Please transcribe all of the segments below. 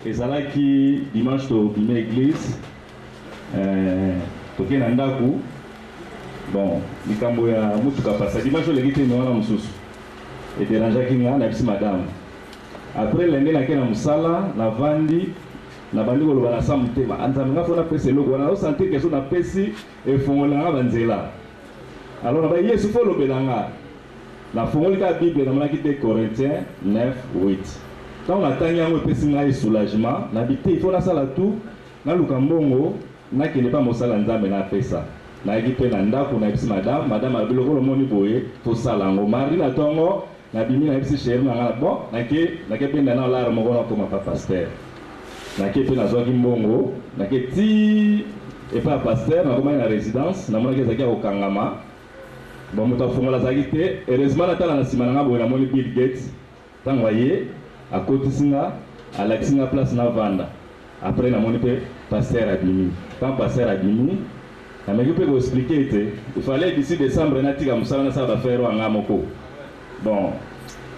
Et ça là qui dimanche au bime église toke na ndaku bon likambo ya mutuka pasa dimanche le gite na mususu et déranger ki nga na bisi madame après l'année na kena musala na vandi na bandi ko lobana sa mutema anzami nga fona pese loko na sentir que so na pesi e fongola nga banzela alors na ba yesu fo lobelanga la fongoli ka bible na maki de Corinthiens 9:8 tant na tanya ngo pesi nga soulagement na bite il faut na sala tout na lukambongo na kene pas mosala nzambe na pesa na ekipe na ndako na bisi madame abiloko lo moni boye fo sala ngo mari na tongo na bimi na bisi chéri na bon na ke penda na la mo na koma pa pasteur na ke pe na zoki mbongo na ke ti et pas pasteur na koma na résidence na mona ke zaki okangama bon moto afongola zaki te heureusement na tala na sima na boye na moni Bill Gates tango aye akotisinga alakisinga place na vanda après na moni pe pasteur abimi quand pasteur abimi na meki pe ko expliquer te il fallait d'ici décembre na tika musala na sa ba faire anga moko bon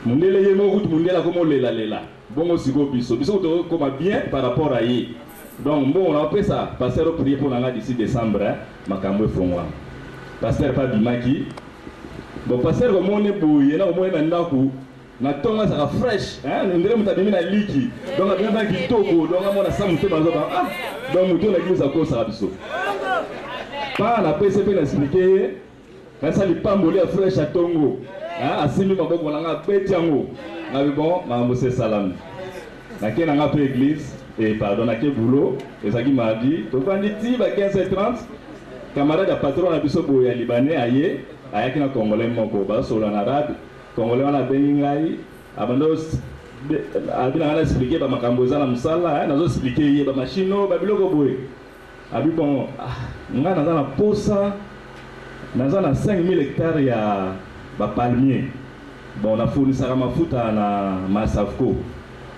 mundele ye mo kutu mundela komo lela bongo siko biso to koma bien par rapport à yi donc bon on a fait ça pasteur prier pour nga d'ici décembre makambo efongwa pasteur pas bimaki bon pasteur ko mone boye na ko na ndaku na tonga ça fresh hein ndire mutabimi na liki donc bien ba kitoko donc amona sa mutema zo ba donc muto na kisa ko sa biso pas la PCP na expliquer quand ça li pamboli a fresh à tongo hein asimi maboko na nga peti yango na bon ma mose salam na ke na nga pe église et pardon na ke boulot et ça qui m'a dit to vandi ti ba 15h30 camarade patron na biso boye ya libanais aye ayaki na congolais moko ba solo na arabe congolais wana bengai abando abina na expliquer ba makambo za na musala na zo expliquer ye ba machino ba biloko boye abi bon nga na na posa na na 5000 hectares ya ba palmier bon na fournissara mafuta na Masafco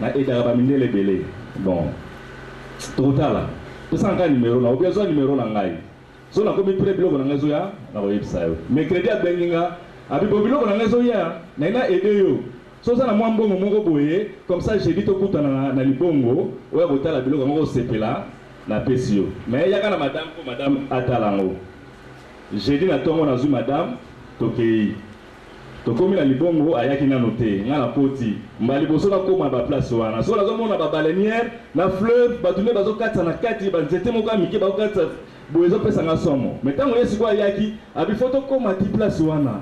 na edara ba mindele belé bon total to sanga numéro na obezo numéro na ngai so na komi pré biloko na ngazo ya na website mais crédit a benginga abi bo biloko na ngazo ya na ina edeyo so ça na mwa mbongo moko boye comme ça j'ai dit to kutana na libongo oya botala biloko moko sepela na pesio mais yaka na madame atalango j'ai dit na tongo na zu madame tokei tokomi na libongo ayaki na noté nga na poti mbali boso na koma ba place wana so na zo mona ba baleinière na fleuve batumé bazo katsa na kati ba nzete moko mike ba katsa boezo pesa nga somo mais tango yesi kwa yaki abi photo koma ti place wana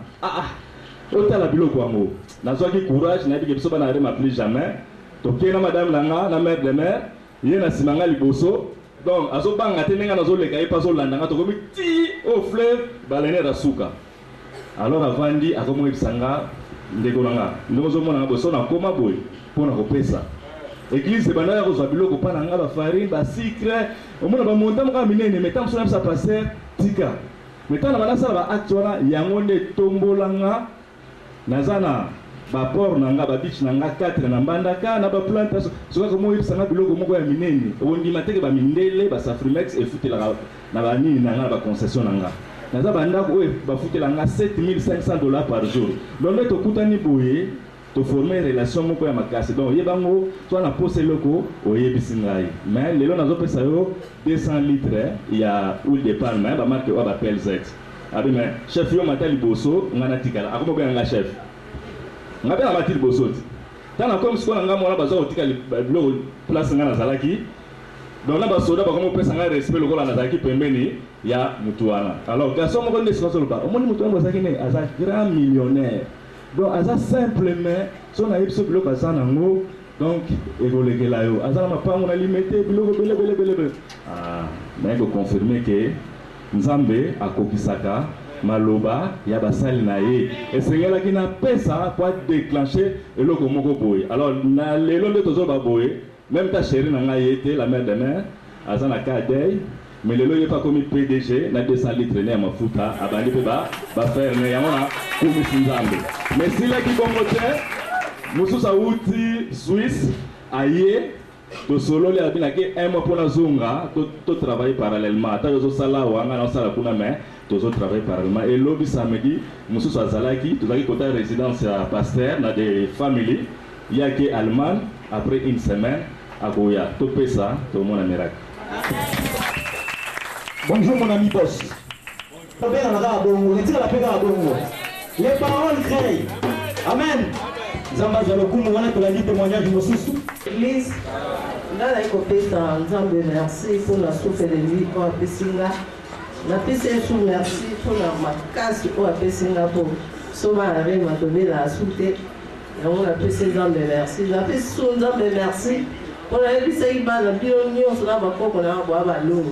otala biloko wango na zoaki courage na biki biso bana rema plus jamais tokena madame langa na mère de mère ye na simanga liboso donc azo banga tenenga na zo leka e paso landanga tokomi ti au fleuve baleinière asuka alors avandi akomo ebisanga ndeko nanga ndoko zo mona boso na koma boy pona ko pesa église bana ya kozwa biloko pa na nga ba farine ba sucre omona ba monta mo ka minene metam so na sa passer tika metana bana sala ba acte wana yango nde tombolanga nazana ba port na nga ba beach na nga 4 na mbandaka na ba plantation so ka mo ebisanga biloko moko ya minene ondi mateke ba mindele ba safrimex e futela na ba nini na nga ba concession na nga naza bandako oyo bafutelanga $7500 par jour donc nde tokutani boye toforme relation moko ya makasi donc yebango so na pose loko oyebisi ngai mais lelo nazopesa yo 200 litres ya huile de palme ba marque oyo bapel Z abi mais chef yo mata liboso nga natikala akomo be nga chef nga be na mati liboso ti tana comme siko na nga mona bazo kotika biloko place nga nazalaki donc là basoda ba komo pesa nga respect lokola nazalaki pembeni ya mutuana alors garçon moko nde sikoso loba omoni mutu wango azaki ne aza grand millionnaire donc aza simplement so na yebso biloko aza nango donc ekolekela yo aza na mapango na limité biloko bele mais ko confirmer que nzambe akokisaka maloba ya basali na ye esengelaki na pesa pour déclencher eloko moko boye alors na lelo nde tozoba boye même ta chérie na nga yete la mère de mère aza na kadei mais lelo ye pas comme PDG na 200 litres ne mafuta abandi pe ba faire ne yamona komi sinzambe mais si la ki bongo te mususa uti Suisse aye to solo le abina ke un mois pour la zunga to travailler parallèlement ta zo sala wanga na sala kuna mais to zo travailler parallèlement et lobby samedi mususa zalaki to zaki kota résidence à pasteur na des familles yake allemand après une semaine, Agoya, tout ça, tout le monde a miracle. Bonjour mon ami boss. Les paroles créent. Amen. Zamba Zalokumu, on a dit témoignage de Mosusu. L'église, là, il faut faire merci pour la souffle de vie pour la Pessinga. La PCSU, merci pour la casse pour la Pessinga pour Soma arrive à donner la soupe. Et on a fait 16 ans de merci. On a fait 16 ans de merci. On a fait 16 ans de merci. On a fait 16 ans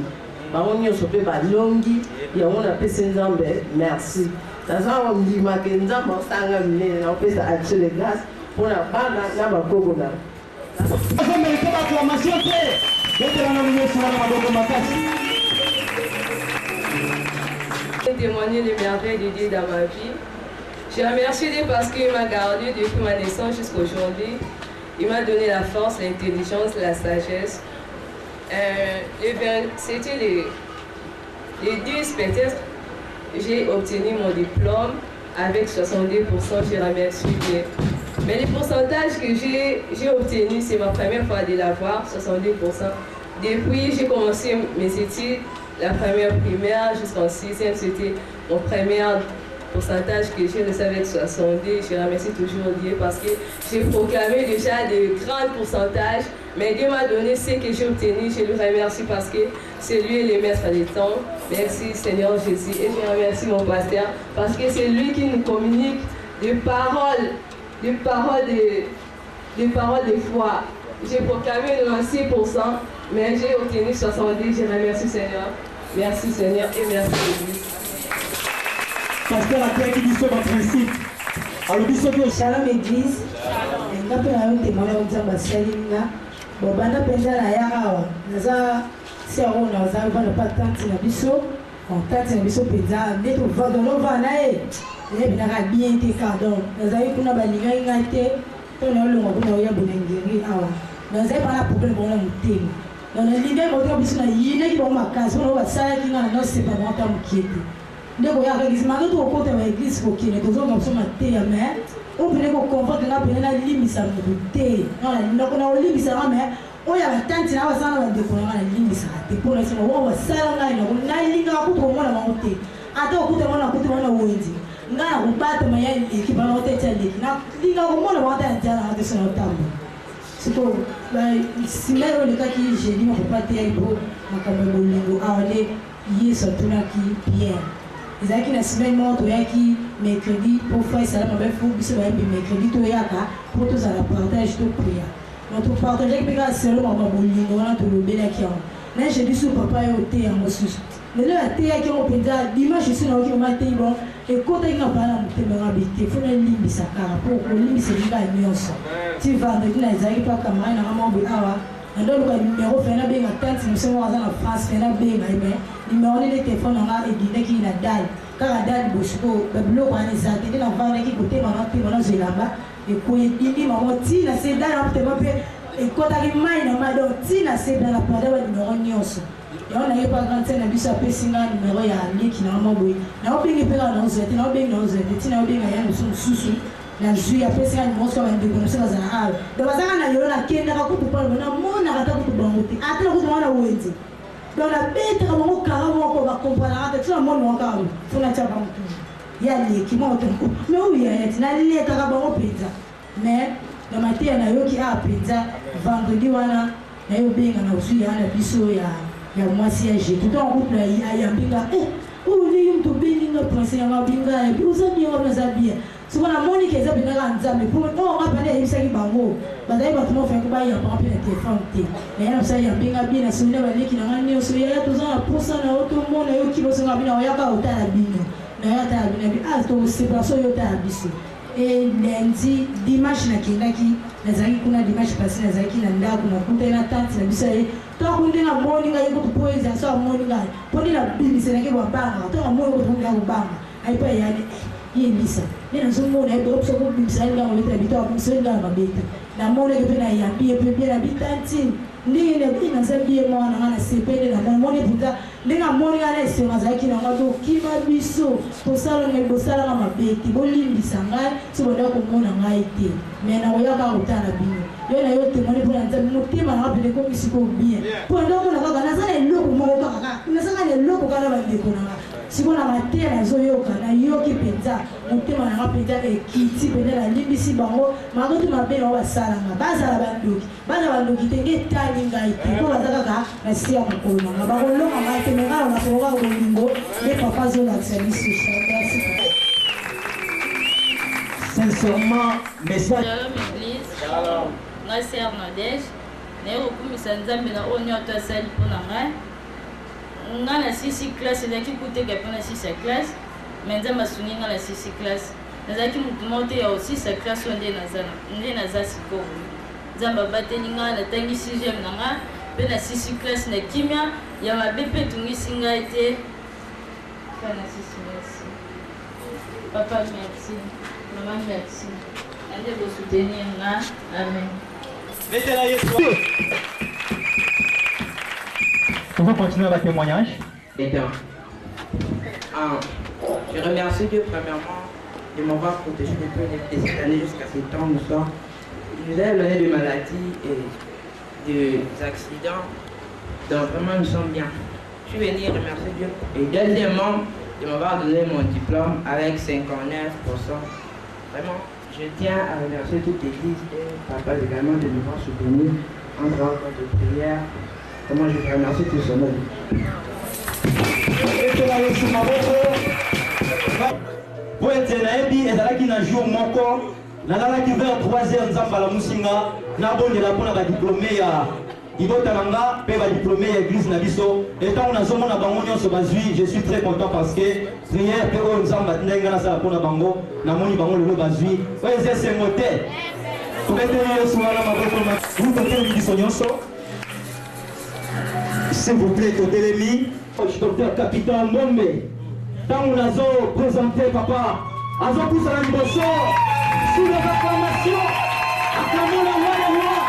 bango nyonso pe balongi yango na pesa nzambe merci naza ondima ke nzambe osanga minene na opesa action de grâce mpona bana na bakoko na mérite bacclamation te etelana nyonso wana maboko makasi. Témoigner les merveilles de Dieu dans ma vie. Je remercie Dieu parce qu'il m'a gardé depuis ma naissance jusqu'à aujourd'hui. Il m'a donné la force, l'intelligence, la sagesse. C'était les 10 peut-être, j'ai obtenu mon diplôme avec 70%, je remercie Dieu. Mais les pourcentages que j'ai obtenus, c'est ma première fois de l'avoir, 70%. Depuis j'ai commencé mes études, la première primaire jusqu'en 6e, c'était mon premier pourcentage que j'ai reçu avec 70. Je remercie toujours Dieu parce que j'ai proclamé déjà de grands pourcentages. Mais Dieu m'a donné ce que j'ai obtenu. Je lui remercie parce que c'est lui le maître des temps. Merci Seigneur Jésus. Et je remercie mon pasteur parce que c'est lui qui nous communique des paroles de foi. J'ai proclamé 96%, mais j'ai obtenu 70. Je remercie Seigneur. Merci Seigneur et merci Jésus. Pasteur a créé qui dit sur mon principe. Alors, dit sur que Shalom Église. Je vais vous témoigner de Salinga. Bon, banda penza la yarawa. Naza si on a osé voir le patente na biso. On tente na biso penza. Dès que va dans le van là, il est bien bien été cardon. Naza y kuna balinga ingate. On a le mot pour y avoir ngiri awa. Naza pas là pour le bon muté. Dans le ligne de biso na yine qui va ma case. On va ça qui na non c'est pas moi tam qui ndeko ya l'église mango to côté de l'église ko kine to zo ngapso maté ya mais on peut ko comporter na pena na limisa muté na ndako na limisa na mais o ya tante na wasana ba ndeko na limisa te pour na sema wa sala na linga ku to mona maote ata ku to mona wenzi ngana ku bata maya ekipa na hotel tele na linga ku mona wa ta jana na sona tambo siko ba simero le kaki jeudi ma papa te aibo makambo lingo awale yeso tunaki pierre. Ils ont une semaine morte, qui mercredi pour faire ça, mais il faut que ce soit mercredi, pour tous à la partage de prière. Notre partage avec les selon ma boulot, on a tout le bien qui ont. Là, j'ai dit sur papa et au thé en Mossus. Mais là, le thé qui ont pédé, dimanche, je suis dans le matin, bon, et quand il n'a pas la montée, mais habité, il faut le limiter sa cara pour que le limiter c'est la nuance. Tu vas avec les aïeux, pas comme un amant de Awa. On doit le numéro fait un bien à tête, nous sommes en France, fait un bien à aimer. Numéro de téléphone on a et qui n'a dalle. Car à dalle, Bosco, le bloc en les athées, dans le vent qui côté, maman, puis maintenant j'ai là-bas. Et quoi, il dit, maman, tina, c'est dalle, on te va faire. Et quand tu arrives, maman, tina, c'est dans la parole, numéro nuance. Et on n'a pas grand scène, on a vu ça, Pessinga, numéro, il y a un lien qui n'a pas oublié. On a oublié que dans nos aides, on a oublié nos aides, tina, oublié, il y a un sous-sous. Na jui ya pesa ni moso wa ndiko msema za hawe. Ndio bazanga na yona kenda ka kutupala na mona kata kutubanguti. Atela kutumana wenzi. Ndio na beta kama mukaramu ko ba kompara hata tuna mona wakamu. Funa chapa mtu. Yali kimoto. Me uya yati na lile kaka ba mopeza. Me na matia na yoki a pizza vendredi wana na yo benga na usui ana biso ya mwasi ya je. Tout en couple ya mbinga. Uli mtu benga prince ya mabinga. Uzabi wa zabia. So when I'm money is up in the land, oh, up and there, you say, Bango, but I got more for buy a pump in a telephone thing. And I'm saying, I'm being a being a soon never leaking on you, so you have to send a person or two more, you keep us on a yaka or Tarabino. Now, I have been asked to see, so you Tarabisi. And then see Dimash Nakinaki, as I could not Dimash Passin as I can and Daguna, put in a tent and say, talking a morning, I go to poison, I saw a morning guy, putting a business and I give a bang, I told a more with a bang. I pay Lisa. Then some more I go so good beside them with a bit of Sunday a bit. Now more like when I am be a bit dancing. Ling in a bit and say be a man and I say paid and money to that. Then I'm morning and I say as I can go keep my be so for salon and Bosala my baby, only this and I so I don't want to write it. Men I will out a yo na yo témoigner pour nzambe motema na pele ko misiko bien pour ndoko na kaka nazana eloko moko kaka nazana eloko kana bandeko na siko na matela nazoyoka na yoki penza motema na penza ekiti pene na limbisi bango makoto mabe na basalanga bazala bandoki tenge tani ngai te ko bazaka kaka na sia mokolo na bakolonga ngai te ngala na koka bolingo les papas zo la service merci. Sincèrement, message. Shalom Église. Shalom. Nga sœur Nadège. Nayo kumisa nzambe na onyo atosali pona nga. Nga na 6 classe ezaki kuteka pona 6 classe. Mais nzambe asungi nga na 6 classe. Nazaki mutu mote ya 6 classe onde naza sikoyo. Nzambe abateli nga natangi 6e na nga pe na 6 classe na kimia ya mabe pe tungisi nga ete. Kana 6 merci. Papa merci. Maman, merci. Allez vous soutenir là. Amen. On va continuer avec le témoignage. Je remercie Dieu premièrement de m'avoir protégé depuis cette année jusqu'à ce temps. Il nous a donné des maladies et des accidents. Donc vraiment nous sommes bien. Je suis venu remercier Dieu. Et deuxièmement, de m'avoir donné mon diplôme avec 59%. Vraiment, je tiens à remercier toute l'église et papa également de nous avoir soutenus en rencontre de prière. Comment je peux remercier tout ce monde. Pour être naïbi, et là qui n'a jour mon corps, n'a qui vers 3h nzamba la musinga, n'a bon de la bonne à diplômé à Ibotananga, pe va diplômé à l'église Nabiso. Et tant on a zoné à Bangonio sur Bazui, je suis très content parce que prière que on nzamba tenga na sa pour na bango, na moni bango le Bazui. Ouais, c'est moté. Vous mettez le soir là ma vous comptez le Sonyonso. S'il vous plaît, Totelemi, docteur capitaine Mombe. Tant on a présenté papa, azo pour ça la liboso, sous les acclamations, acclamons la voix des rois.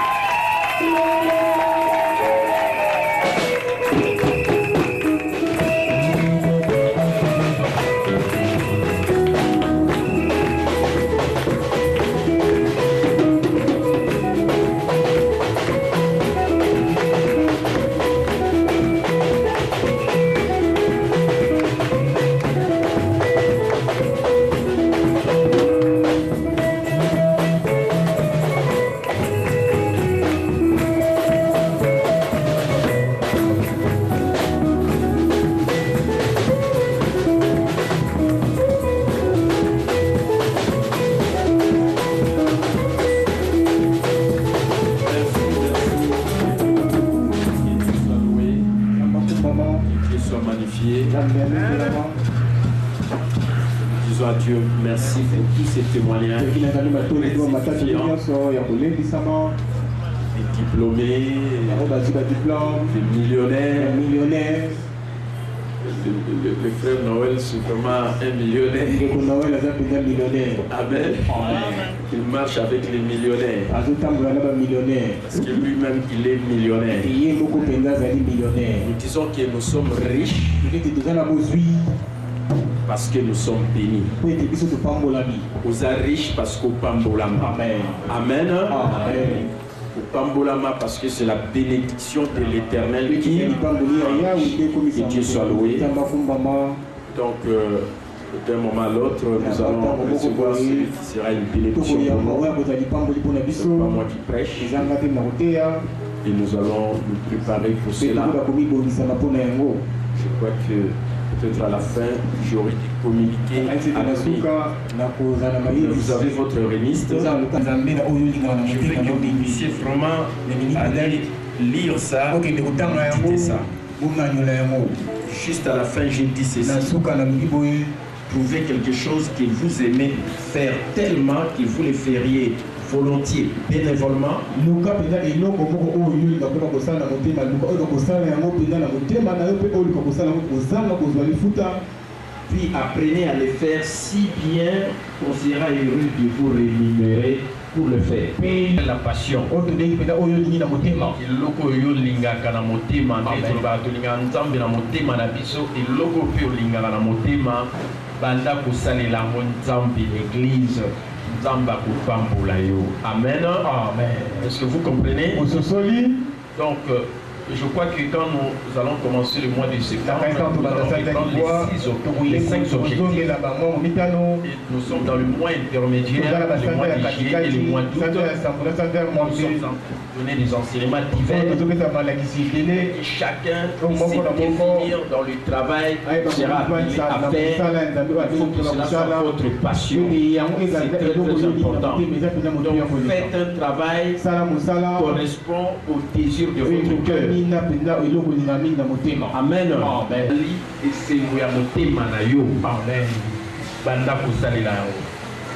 Disons à Dieu merci pour tous ces témoignages. Des diplômés, des millionnaires. Le frère Noël, c'est vraiment un millionnaire. Amen. Il marche avec les millionnaires. Parce que lui-même, il est millionnaire. Nous disons que nous sommes riches parce que nous sommes bénis. Vous êtes riches parce qu'au Pambolama. Amen. Au Pambolama parce que c'est la bénédiction de l'Éternel qui que Dieu soit loué. Donc d'un moment à l'autre, nous allons recevoir celui qui sera une bénédiction pour nous. Ce n'est pas moi qui prêche. Et nous allons nous préparer pour cela. Je crois que peut-être à la fin, j'aurai dû communiquer avec lui. Vous avez votre remise. Je veux que vous puissiez vraiment aller lire ça, méditer ça. Juste à la fin, j'ai dit ceci. Trouvez quelque chose que vous aimez faire tellement que vous le feriez volontiers, bénévolement. Puis apprenez à le faire si bien qu'on sera heureux de vous rémunérer pour le faire. La passion. Banda kusalela mo nzambe l'église nzamba kupambola yo. Amen. Amen. Est-ce que vous comprenez? Donc, je crois que quand nous allons commencer le mois de septembre, nous allons prendre les 5 objectifs. Et nous sommes dans le mois intermédiaire, le mois de juillet et le mois d'août. Nous sommes en donner des enseignements divers. Et chacun sait définir dans le travail sera appelé à faire. Il faut que cela soit votre passion. C'est très important. Donc faites un travail qui correspond au désir de votre cœur. Amen.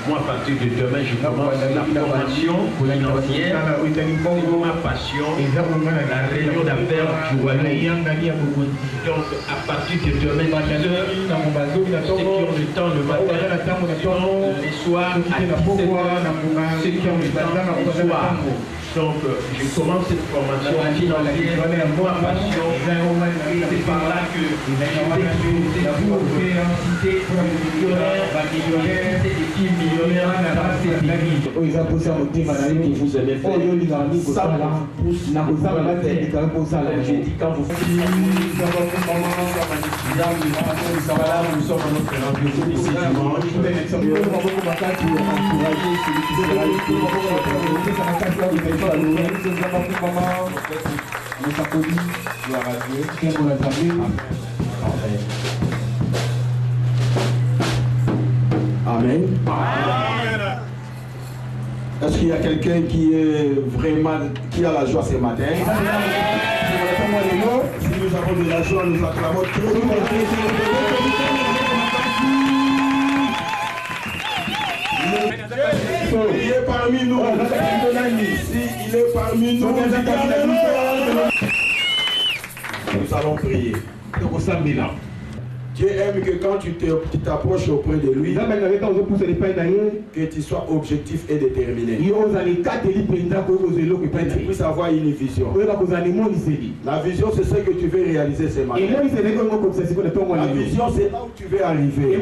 Moi, à partir de demain, je commence la formation financière. C'est ma passion. La réunion d'affaires journalière. Donc, à partir de demain, 10 heures, ceux qui ont le temps le matin, les soirs à 17 heures, ceux qui ont le temps le soir. Donc, je commence cette formation financière, moi, passion. C'est par là que je vais utiliser pour citer millionnaire, des millionnaires, c'est ce que vous allez faire. Ça pousse à faire. J'ai dit quand vous faites voilà, nous sommes à notre rendez-vous ici dimanche. Amen. Est-ce qu'il y a quelqu'un qui est vraiment qui a la joie ce matin? Si nous avons de la joie, nous acclamons très il est parmi nous. Si il est parmi nous, nous allons prier. Dieu aime que quand tu t'approches auprès de lui, que tu sois objectif et déterminé. Que tu puisses avoir une vision. La vision, c'est ce que tu veux réaliser ce matin. La vision, c'est là où tu veux arriver.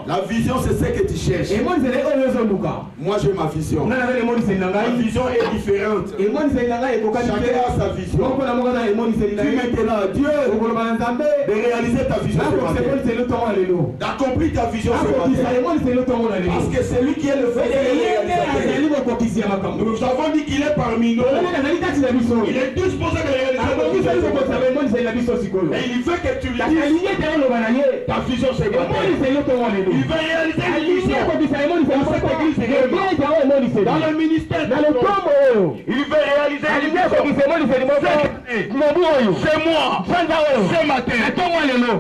La vision, c'est ce que tu cherches. Moi, j'ai ma vision. Ma vision est différente. Chacun a sa vision. Tu maintenant à Dieu de réaliser ta vision d'accomplir ta vision ce matin. Parce que c'est lui qui est le fait de réaliser. Nous avons dit qu'il est parmi nous. Il est disposé de réaliser. Et il veut que tu lui dises ta vision ce matin. Il veut réaliser une vision dans cette église. Dans le ministère. Il veut réaliser une vision. C'est moi. Ce matin.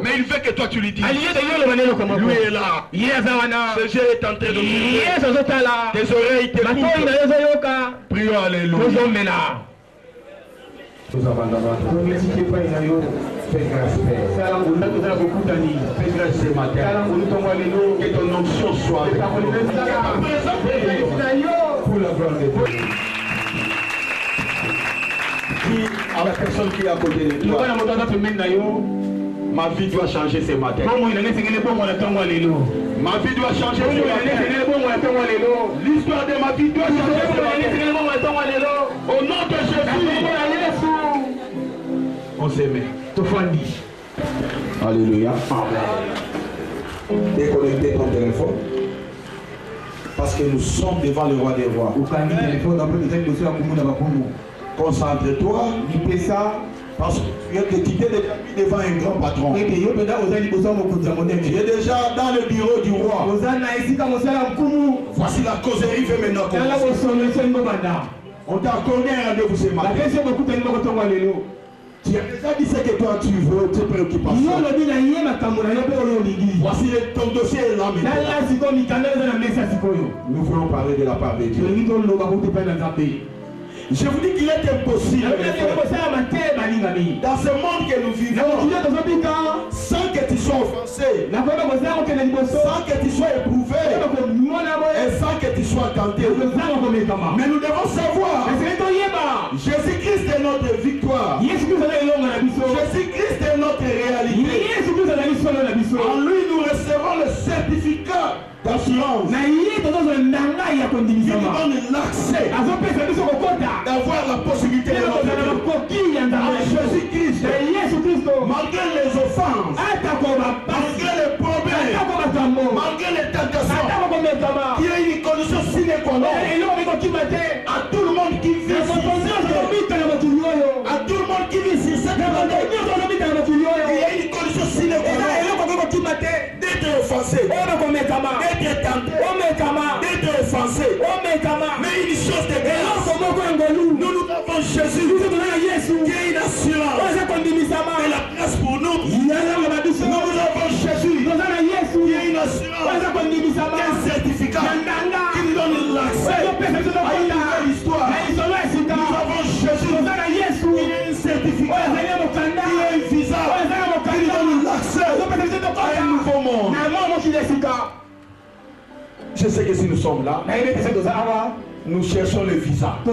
Mais il veut que toi tu lui dises. Lui est là. Ce Dieu est en train de mourir. Tes oreilles t'écoutent. Prions alléluia. Nous abandonnons. Fais grâce, Père. Fais grâce ce matin. Que ton onction soit avec pour la gloire de Dieu. Dis à la personne qui est à côté de toi, ma vie doit changer ce matin. Ma vie doit changer ce matin. L'histoire de ma vie doit changer ce matin. Au nom de Jésus. On s'aime. Alléluia. Déconnectez ton téléphone. Parce que nous sommes devant le roi des rois. Concentre-toi. Parce que tu viens de quitter devant un grand patron. Tu es déjà dans le bureau du roi. Voici la causerie fait maintenant commencer. On t'a accordé un rendez-vous ce matin. Tu as déjà dit ce que toi tu veux, tes préoccupations. Voici ton dossier est là maintenant. Nous voulons parler de la part de Dieu. Je vous dis qu'il est impossible dans ce monde que nous vivons, sans que tu sois offensé, sans que tu sois éprouvé, et sans que tu sois tenté. Mais nous devons savoir, Jésus-Christ est notre victoire. Jésus-Christ est notre réalité. En lui nous recevons le certificat d'assurance. Il nous donne l'accès d'avoir la possibilité de Jésus-Christ. Malgré les offenses, malgré les problèmes, malgré les tentations, il y a une condition sine qua non à tout le monde qui vit sur cette il y a une condition sine qua non d'être offensé, d'être tenté, d'être offensé. Mais une chose de grâce, nous avons Jésus qui est une assurance et la grâce pour nous. Nous avons Jésus qui est une assurance, un certificat qui nous donne l'accès à une nouvelle histoire. Nous avons Jésus qui est un certificat, qui est un visa, qui nous donne l'accès à un nouveau monde. Je sais que si nous sommes là, nous cherchons le visa. Pas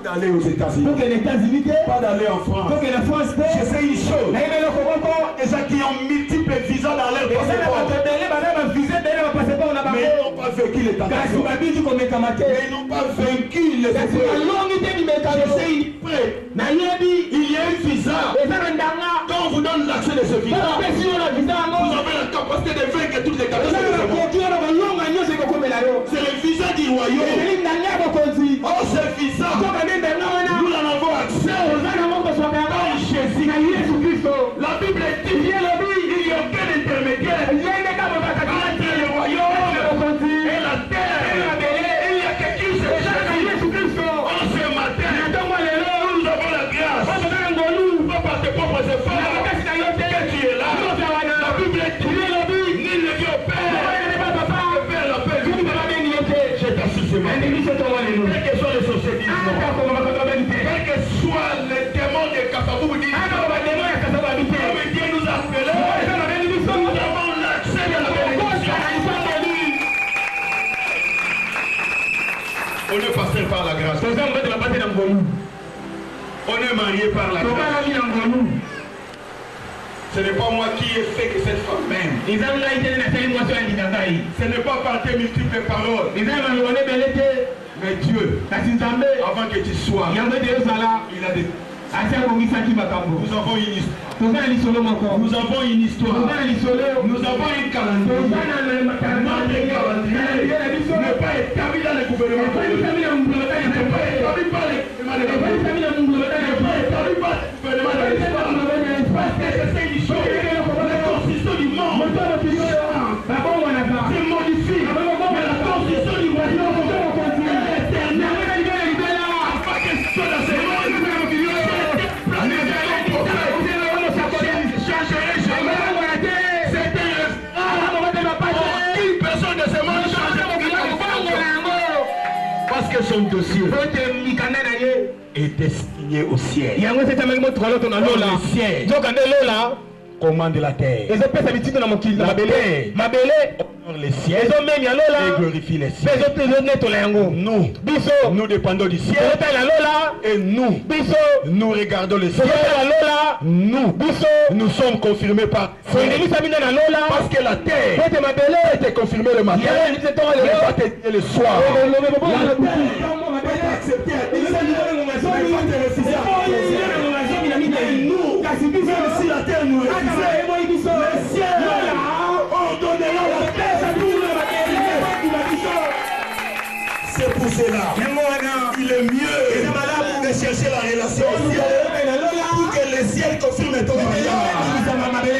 d'aller aux États-Unis, pas d'aller en France. Je sais une chose, les gens qui ont multiples visas dans leur passeport, mais ils n'ont pas vécu les tentations, mais ils n'ont pas vaincu les épreuves. Je sais une preuve, il y a un visa. Quand on vous donne l'accès de ce visa, vous avez la capacité de vaincre toutes les tentations de ce monde. C'est le visa du royaume. Oh, ce visa, nous en avons accès dans Jésus. La Bible dit, il n'y a aucun intermédiaire entre le royaume et la terre. Il y a quelque chose. Oh, ce matin, nous avons la grâce. Pas par tes propres efforts que tu es là. La Bible dit, nul ne vient au Père. Le Père l'appelle. Je t'assure ce matin. Quelles que soient les sociétés, quels que soient les démons de Katabou, Dieu nous a appelés. Nous avons l'accès à la bénédiction. On est passé par la grâce. On est marié par la grâce. Ce n'est pas moi qui ai fait que cette femme m'aime. Ce n'est pas par tes multiples paroles. Mais Dieu, avant que tu sois, il a des... Nous avons une histoire. Nous avons une histoire. Nous avons un calendrier. Notre calendrier n'est pas établi dans le gouvernement. N'est pas établi par le gouvernement. Parce que c'est une chose. La constitution du monde se modifie. Mais la constitution du royaume est éternelle. Afin que ce soit dans ce monde, parce que son dossier est destiné au ciel. Le ciel commande la terre. La terre honore les ciels et glorifie les ciels. Nous dépendons du ciel et nous regardons le ciel. Nous sommes confirmés par parce que la terre était confirmée le matin et le soir. Si la terre nous refusait, le ciel ordonnera la paix. C'est pour cela qu'il est mieux de chercher la relation au ciel pour que le ciel confirme ton mariage.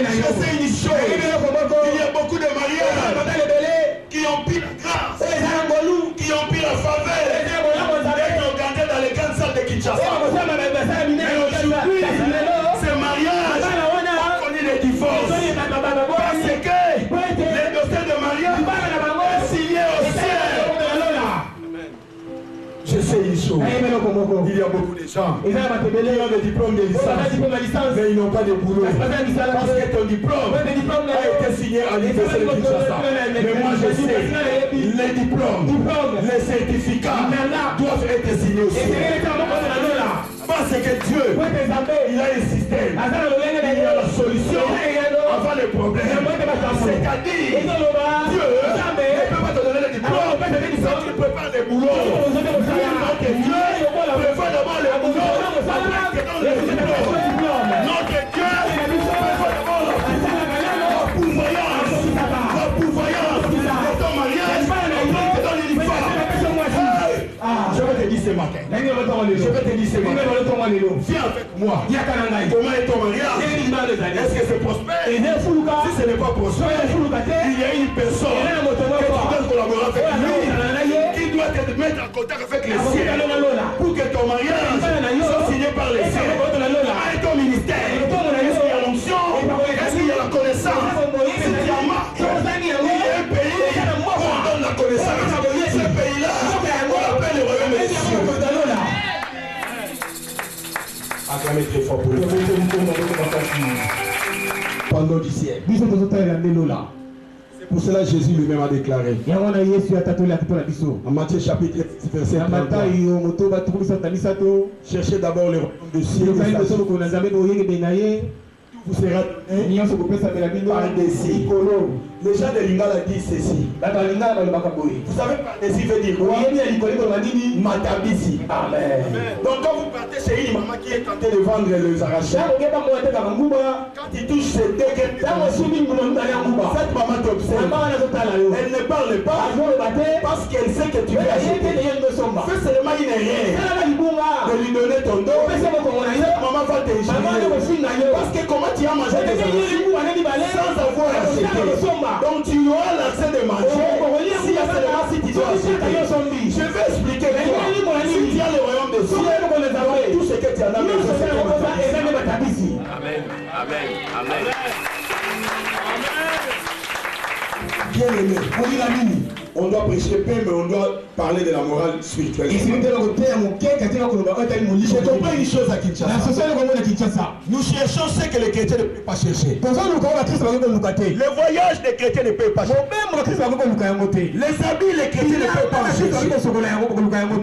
Je sais une chose, il y a beaucoup de mariages qui ont pris la grâce, qui ont pris la faveur d'être regardés dans les grandes salles de Kinshasa. Mais aujourd'hui, ces mariages ont connu des divorces parce que les dossiers de mariage sont signés au ciel. Je sais une chose, il y a beaucoup de gens qui ont des diplômes de licence, mais ils n'ont pas de boulot. Parce que ton diplôme a été signé à l'université de Kinshasa. Mais moi je sais, les diplômes, les certificats doivent être signés au ciel. Parce que Dieu, il a un système, il y a la solution avant les problèmes. C'est-à-dire, Dieu boulot. Notre Dieu prévoit d'abord le boulot. Notre Dieu prévoit d'abord la pourvoyance de ton mariage, de ton uniforme. Je vais te dire ce matin. Viens avec moi. Comment est ton mariage? Est-ce que c'est prospère? Si ce n'est pas prospère, il y a une personne que tu dois collaborer avec lui, qui doit te mettre en contact avec les cieux pour que ton mariage soit signé par les cieux. Comment est ton ministère? Est-ce qu'il y a l'onction? Est-ce qu'il y a la connaissance? Si tu as marqué, il y a un pays où on donne la connaissance. Ce pays-là, on l'appelle le royaume des cieux. Acclamez très fort pour le pendant du ciel. C'est pour cela que Jésus lui-même a déclaré. En Matthieu chapitre 10, verset 33. Cherchez d'abord le royaume des cieux. Vous serez par-dessus. Les gens de Lingala disent ceci. Vous savez par-dessus veut dire quoi? Matabisi. Amen. Donc quand vous partez chez une maman qui est tentée de vendre les arachides, quand il touche ses dégaines, cette maman t'observe. Elle ne parle pas parce qu'elle sait que tu veux acheter. Fais seulement une erreur de lui donner ton dos. Cette maman va t'injurier. Parce que comment tu as mangé des arachides sans avoir acheté? Donc tu auras l'accès de manger si tu dois acheter. Je vais expliquer toi. Si tu as le royaume des cieux, tout ce que tu as dans le Amen. Amen. Amen. Bien aimé, on doit prêcher paix, mais on doit parler de la morale spirituelle. Je comprends une chose à Kinshasa. Nous cherchons ce que les chrétiens ne peuvent pas chercher. Le voyage des chrétiens ne peut pas chercher. Les habits, les chrétiens ne peuvent pas chercher.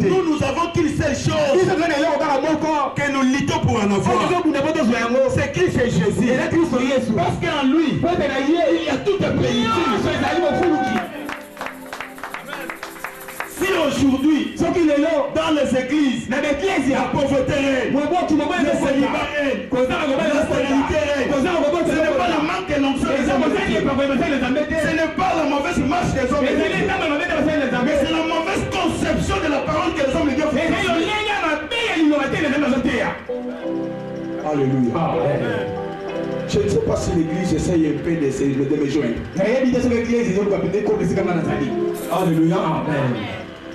Nous avons qu'une seule chose que nous luttons pour en avoir. C'est Christ et Jésus. Parce qu'en lui, il y a toute plénitude. Si aujourd'hui, dans les églises, la pauvreté règne, le célibat règne, la stérilité règne, ce n'est pas le manque de l'onction des hommes, ce n'est pas la mauvaise marche des hommes, mais c'est la mauvaise conception de la parole que les hommes de Dieu font. Alléluia. Je ne sais pas si l'église essaye un peu de me joindre. Alléluia.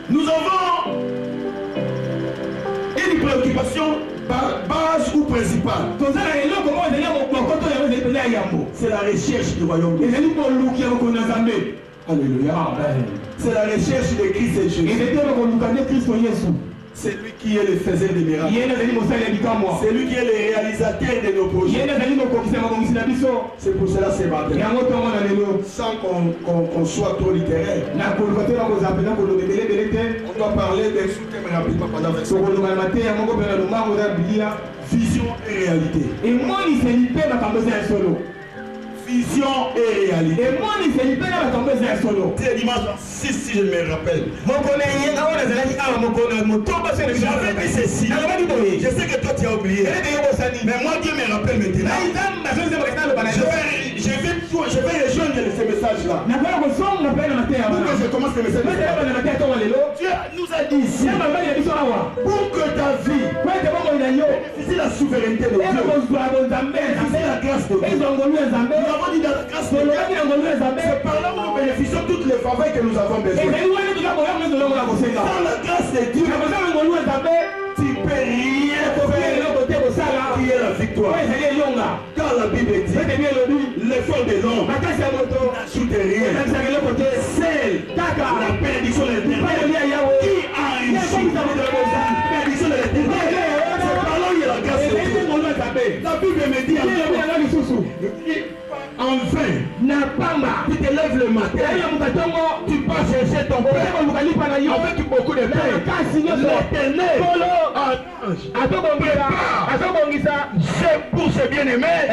Nous avons une préoccupation base ou principale. C'est la recherche du royaume. Alléluia. C'est la recherche de Christ et Jésus. C'est lui qui est le faiseur des miracles. C'est lui qui est le réalisateur de nos projets. C'est pour cela ce matin, sans qu'on soit trop littéraire, on doit parler d'un sous-thème rapidement pendant 25 minutes. Vision et réalité. Vision et réalité. C'est dimanche 6 si je me rappelle. J'avais dit ceci. Je sais que toi tu as oublié. Mais moi Dieu me rappelle maintenant. Je vais rejoindre ce message-là. Pour que je commence le message. Dieu nous a dit ici, pour que ta vie bénéficie la souveraineté de Dieu, bénéficie la grâce de Dieu. Nous avons dit dans la grâce de Dieu, c'est par là où nous bénéficions toutes les faveurs que nous avons besoin. Dans la grâce de Dieu, tu ne peux rien faire qui est la victoire. Car la Bible dit, l'effort de l'homme n'ajoute rien. C'est la bénédiction de l'Éternel qui enrichit la bénédiction de l'Éternel. C'est par là où il y a la grâce de Dieu. La Bible me dit enfin, tu te lèves le matin, tu pars chercher ton père avec beaucoup de pain. L'Éternel c'est pour ses bien-aimés.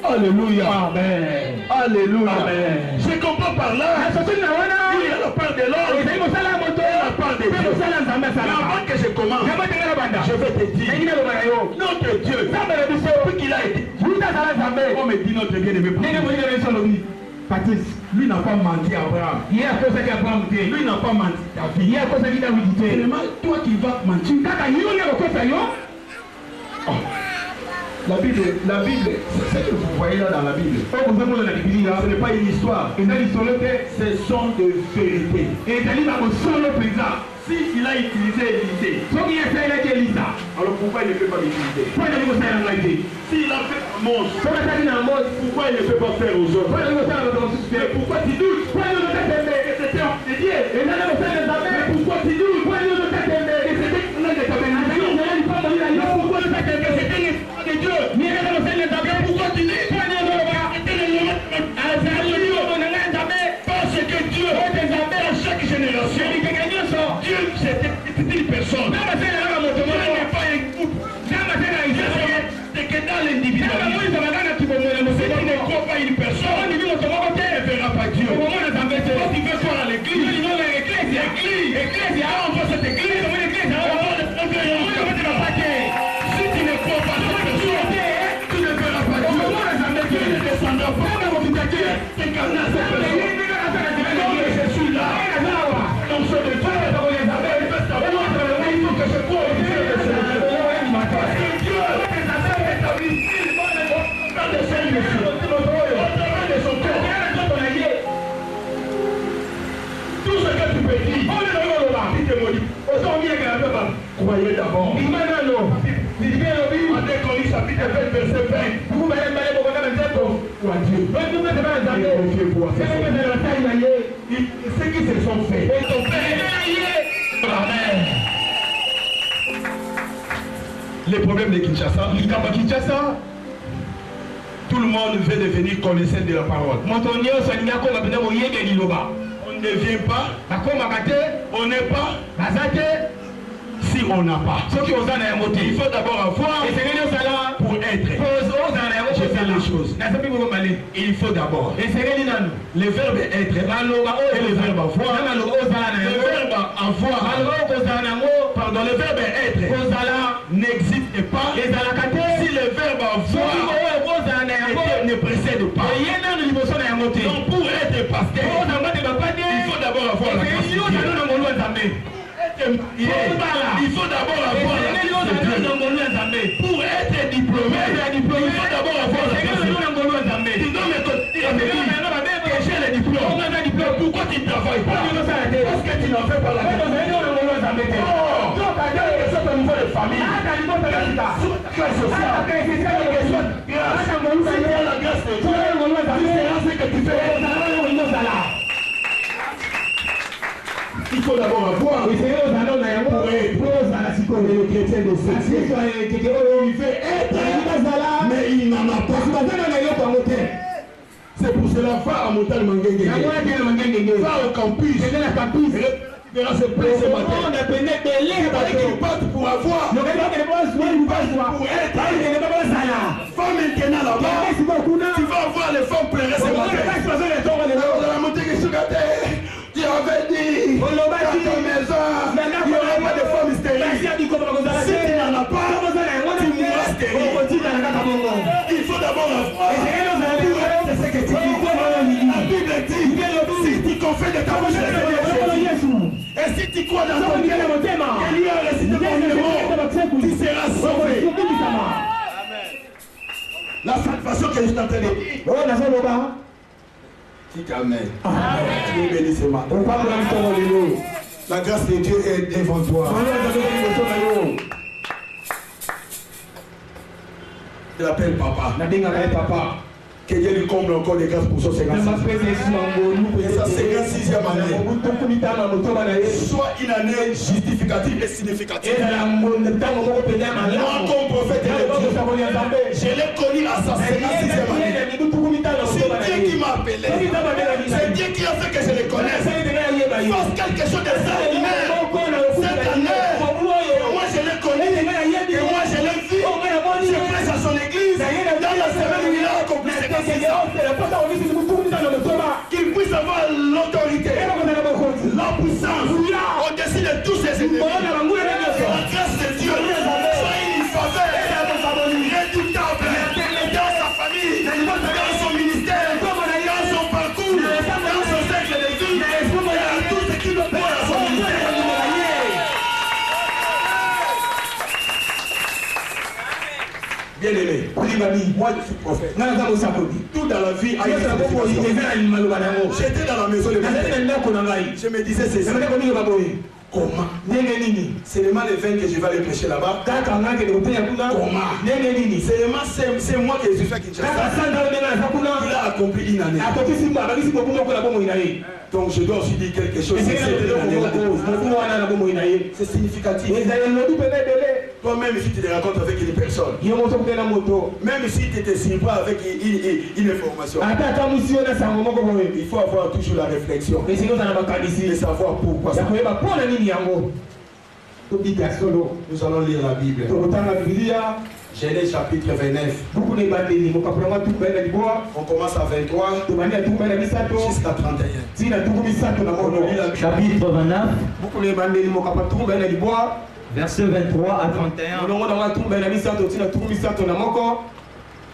Alléluia. Amen. Alléluia. Amen. Je comprends par là. Il y a la part de l'ordre et la part de Dieu. Mais avant que je commence, je vais te dire, notre Dieu, depuis qu'il a été, on me dit notre bien-aimé. Lui n'a pas menti à Abraham. Lui n'a pas menti à David. Vraiment, toi qui vas mentir. Oh. La Bible, c'est ce que vous voyez là dans la Bible. Ce n'est pas une histoire. Ce sont des vérités. Si il a utilisé Élisée, alors pourquoi il ne peut pas l'utiliser? S'il a fait Amos, pourquoi il ne peut pas faire aux autres? Mais pourquoi tu doutes? Que c'était dédié. Mais pourquoi tu doutes? Que c'était pourquoi tu fais que c'était l'esprit de Dieu? Pourquoi tu dis? Parce que Dieu, à chaque génération, Dieu c'est une personne. Dieu n'est pas un groupe. C'est que dans l'individualisme, si tu ne crois pas une personne, tu ne verras pas Dieu. Quand tu veux voir l'église, on voit cette église, si tu ne crois pas cette personne, tu ne verras pas Dieu. Dieu ne descendra pas. C'est quand même cette personne. Je suis là. Donc je le fais. Il faut que je croie au Dieu de ce Dieu. Parce que Dieu est établi dans le Seigneur, au travers de son cœur. Tout ce que tu peux dire, croyez d'abord. En Décoris chapitre 20 verset 20. Ceux qui se sont faits. Amen. Les problèmes de Kinshasa, tout le monde veut devenir connaisseur de la parole. On ne vient pas, on n'est pas, si on n'a pas. Il faut d'abord avoir pour être. Je fais les choses. Il faut d'abord le verbe être et le verbe avoir. Le verbe avoir, pardon, le verbe être n'existe pas si le verbe avoir ne précède pas. Donc pour être pasteur, il faut d'abord avoir la grâce de Dieu. Il faut d'abord avoir la grâce de Dieu. Pour être diplômé, il faut d'abord avoir la grâce de Dieu. Tu dois me dire que j'ai le diplôme. Pourquoi tu ne travailles pas? Parce que tu n'en fais pas la grâce de Dieu. Donc, au niveau de famille, classe sociale, grâce. Si tu as la grâce de Dieu, tu seras ce que tu fais. Il faut d'abord avoir pour être le chrétien de ce Dieu. Il veut être, mais il n'en a pas. C'est pour cela, va à Montagne Manguengue, va au campus, tu verras ce plein ce matin. Il fallait qu'il parte pour avoir, il passe pour être. Va maintenant là-bas, tu vas avoir les femmes pleurées ce matin. La montée qui se gâtait. Tu avais dit dans ta maison, il n'y aura pas de femmes stériles. Si tu n'en as pas, tu mourras stérile. Il faut d'abord avoir. C'est ce que tu dis. La Bible dit, si tu confesses de ta bouche et si tu crois dans ton cœur qu'il y a un récit de mon numéro, tu seras sauvé. La satisfaction que je suis en train de dire. Amen. Tu es béni ce matin. La grâce de Dieu est devant toi. Je l'appelle papa. Que Dieu lui comble encore des grâces pour son 56e année. Soit une année justificative et significative. Moi, comme prophète de Dieu, je l'ai connu à sa 56e année. C'est Dieu qui m'a appelé. C'est Dieu qui a fait que je le connaisse. Fasse quelque chose d'extraordinaire. Cette année, moi je l'ai connu. Et moi je l'ai vu. Je prêche à son église. Dans la semaine où il a accompli puissance au-dessus de tous ses ennemis. La grâce de Dieu soit une faveur redoutable dans sa famille, dans son ministère, dans son parcours, dans son cercle de vie, et à tout ce qui nous porte à son ministère. Bien aimé, moi je suis prophète. Tout dans la vie a été j'étais dans la maison de je me disais c'est ça. Comment? Seulement les 20 que je vais aller prêcher là-bas. Comment? Seulement c'est moi qui suis fait Kinshasa. Il a accompli une année. Donc je dois aussi dire quelque chose. C'est significatif. Toi-même si tu te racontes avec une personne, même si tu te signes pas avec une information, il faut avoir toujours la réflexion et savoir pourquoi ça. Nous allons lire la Bible. Genèse chapitre 29. On commence à 23 jusqu'à 31. Chapitre 29. Verset 23 à 31.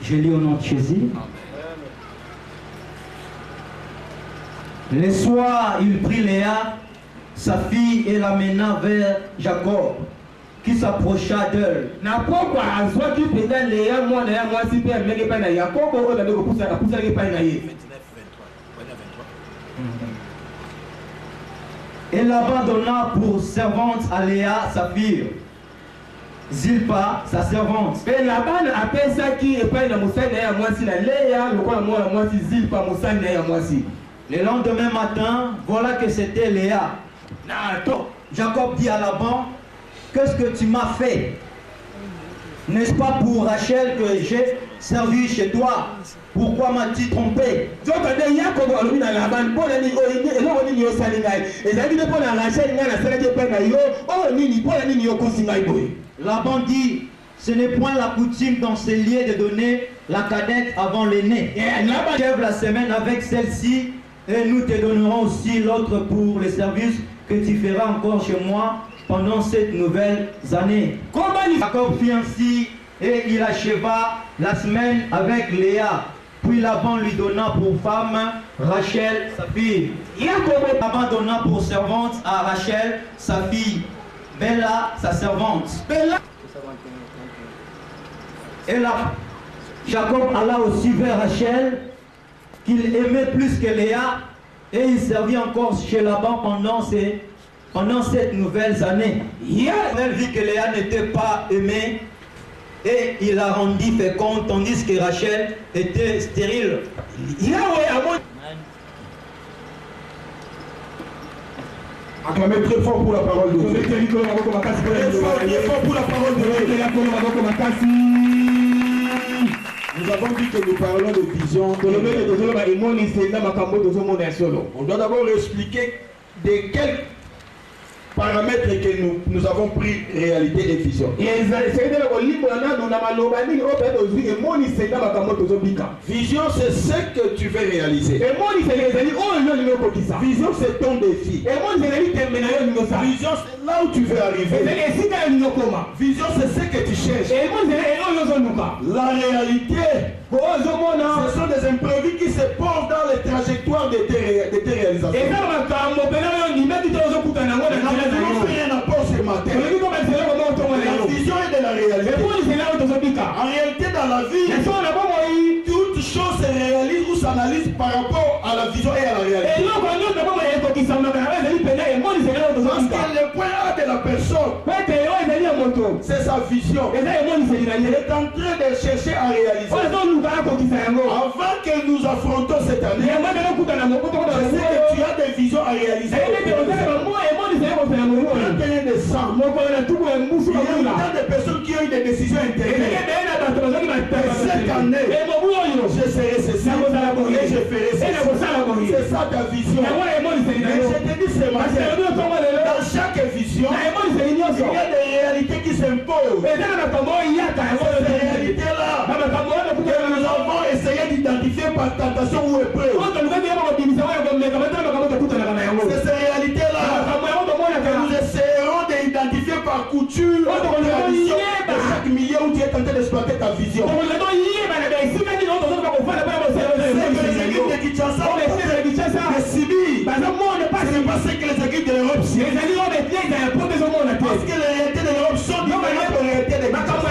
Je lis au nom de Jésus. Le soir, il prit Léa, sa fille, et l'amena vers Jacob, qui s'approcha d'elle. Et l'abandonna pour servante à Léa, sa fille. Zilpa, sa servante. Et Laban appelle ça qui est pas une moussane et à moi si la Léa, le quoi moi si Zilpa moussane et à moi si. Le lendemain matin, voilà que c'était Léa. Jacob dit à Laban, qu'est-ce que tu m'as fait? N'est-ce pas pour Rachel que j'ai servi chez toi? Pourquoi m'as-tu trompé? Laban dit, ce n'est point la coutume dans ces lieux de donner la cadette avant l'aîné. Achève la semaine avec celle-ci et nous te donnerons aussi l'autre pour les services que tu feras encore chez moi pendant cette nouvelle année. Jacob fit ainsi et il acheva la semaine avec Léa. Puis Laban lui donna pour femme Rachel, sa fille. Laban donna pour servante à Rachel, sa fille. Bella, sa servante. Et là, Jacob alla aussi vers Rachel, qu'il aimait plus que Léa, et il servit encore chez Laban pendant cette nouvelle année. Elle vit que Léa n'était pas aimée, et il la rendit féconde, tandis que Rachel était stérile. Acclamez très fort pour la parole de Dieu. Très fort pour la parole de Dieu. Nous avons dit que nous parlons de vision. On doit d'abord expliquer de quels paramètres que nous avons pris réalité et vision. Vision, c'est ce que tu veux réaliser. Vision, c'est ton défi. Vision, c'est là où tu veux arriver. Vision, c'est ce que tu cherches. La réalité, ce sont des imprévus qui se posent dans les trajectoires de tes réalisations. Rien à part ce matin. La vision est de la réalité. En réalité, dans la vie, toute chose se réalise ou s'analyse par rapport à la vision et à la réalité. Parce que le point A de la personne, c'est sa vision. Il est en train de chercher à réaliser. Avant que nous affrontons cette année, je sais que tu as des visions à réaliser. Il y a tant de personnes qui ont eu des décisions intérieures. Cette année, je serai ceci et je ferai ceci. C'est ça ta vision. Mais je te dis ce matin, dans chaque vision, il y a des réalités qui s'imposent. Ces réalités-là, nous avons essayé d'identifier par tentation ou épreuve. C'est ces réalités-là par couture, tradition de chaque milieu où tu es tenté d'exploiter ta vision. C'est pas ce que les équipes de l'Europe sont. Parce que les réalités de l'Europe sont différentes aux réalités de Kinshasa.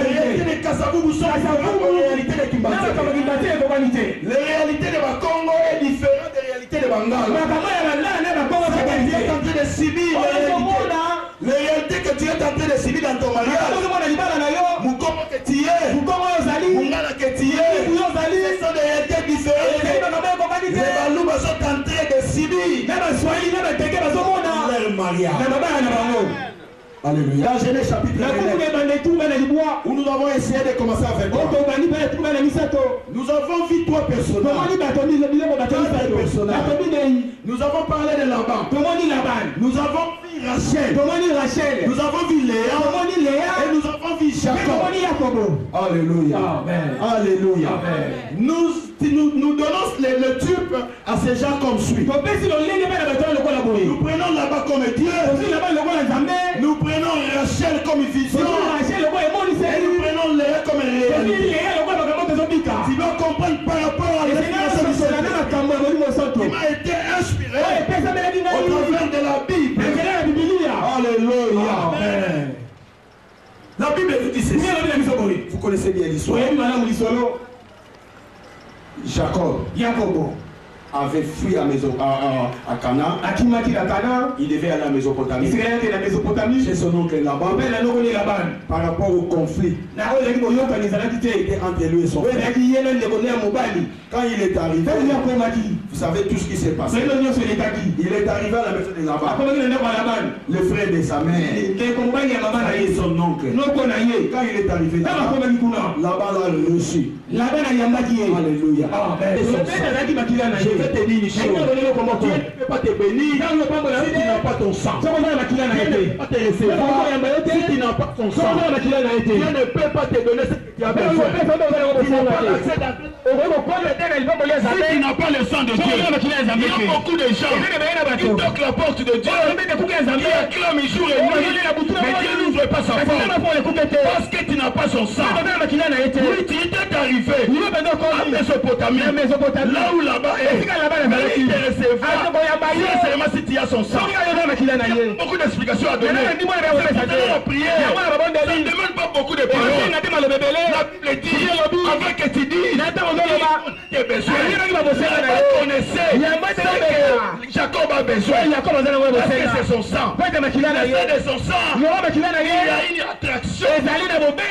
Les réalités de Kasavubu sont différentes aux réalités de Kimbasa. Les réalités de Bakongo est différente des réalités de Bangala. Tu es en train de subir les réalités que tu es en train de subir dans ton mariage. Mukomo que tu es, Mungala que tu es, ce sont des réalités différentes. Les Balouba sont en train de subir leur mariage. Alléluia. Dans Genèse chapitre 1, où nous avons essayé de commencer avec toi. Nous avons vu trois personnages. Nous avons parlé de Laban. Nous avons vu Rachel. Nous avons vu Léa. Et nous avons vu Jacob. Alléluia. Amen. Alléluia. Amen. Nous donnons le tube à ces gens comme suit. Nous prenons Laban comme Dieu. Nous prenons Rachel comme vision. Et nous prenons Léa comme réalité. Tu dois comprendre par rapport à l'explication qui m'a été inspiré au travers de la Bible. Alléluia. Amen. La Bible nous dit ceci. Vous connaissez bien l'histoire. Jacob avait fui à Canaan. Il devait aller à la Mésopotamie. Chez son oncle Laban. Par rapport au conflit qui était entre lui et son frère. Quand il est arrivé, vous savez tout ce qui s'est passé. Il est arrivé à la maison de Laban. Le frère de sa mère et son oncle. Quand il est arrivé là-bas, Laban l'a reçu. Alléluia. Je vais te dire une chose. Tu ne peux pas te bénir si tu n'as pas ton sang. Tu ne peux pas te recevoir si tu n'as pas ton sang. Dieu ne peut pas te donner ce que tu as besoin. Tu n'as pas l'accès si tu n'as pas le sang de Dieu. Il y a beaucoup de gens qui toquent la porte de Dieu, qui acclament jour et nuit, mais Dieu n'ouvre pas sa porte parce que tu n'as pas son sang. Oui, tu étais arrivé à Mésopotamie, là où là-bas est. Mais il te recevra seulement si tu as son sang. Il y a beaucoup d'explications à donner. C'est pour la prière. Ça ne demande pas beaucoup de paroles. La Bible dit, avant que tu dises, tes besoins. Vous connaissez ce que Jacob a besoin. C'est son sang. Le sang de son sang, il y a une attraction.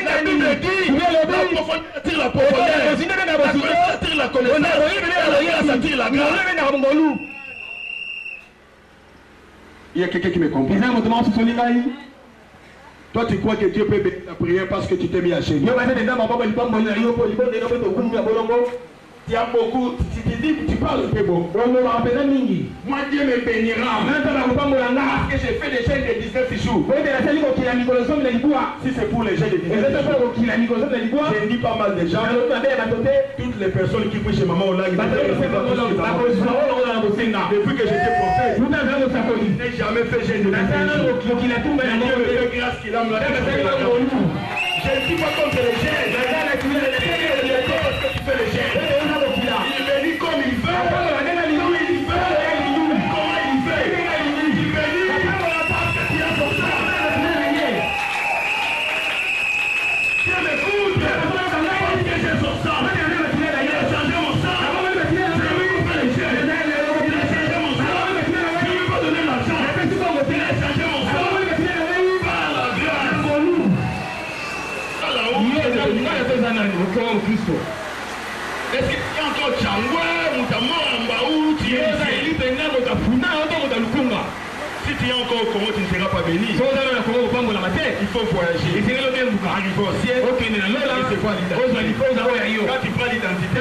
La Bible dit, la profondeur attire la profondeur. La connaissance attire la connaissance. La grâce attire la grâce. Il y a quelqu'un qui me comprend. Toi, tu crois que Dieu peut bénir ta prière parce que tu t'es mis à genoux. Il y a beaucoup, si tu dis que tu parles un peu bon. Moi, Dieu me bénira. Parce que j'ai fait des chaînes de 19 jours. Si c'est pour les chaînes de 19 jours, j'ai dit pas mal de gens. Toutes les personnes qui prient chez Maman Ola, depuis que j'étais prophète, je n'ai jamais fait chaîne de 19 jours. Dieu me fait grâce qu'il a me la. Je ne suis pas contre les chaînes. Parce que tu fais les chaînes. Il est venu comme il veut. Comment il veut. Comment il veut. Il est venu parce que tu as son sang. Dieu m'écoute. Parce que j'ai son sang. Il a changé mon sang. C'est lui qui fait les chaînes. Il a changé mon sang. Je ne veux pas donner l'argent. Il a changé mon sang. Par la grâce. Est-ce qu'il y a encore Tchangwa, Moutamamba ou tu es ici? Si tu es encore au Congo, tu ne seras pas béni. Il faut voyager. Arriver au ciel. Quand tu prends l'identité,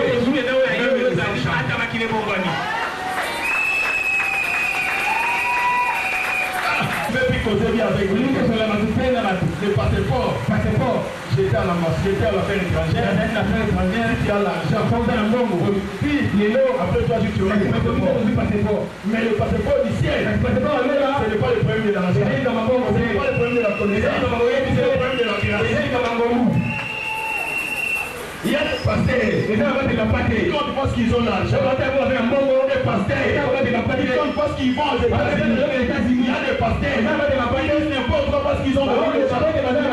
je vais plus causer bien avec lui. Le passeport. J'étais à l'affaire étrangère. Si tu as l'argent, puis après toi, tu auras le passeport. Mais le passeport du ciel, ce n'est pas le premier de l'argent. Ce n'est pas Il y a des pasteurs, les gens vont te la pâter. Quand tu penses qu'ils ont l'argent, les pasteurs, quand tu penses qu'ils vont aux États-Unis, il y a des pasteurs, ils disent n'importe quoi parce qu'ils ont besoin de l'argent.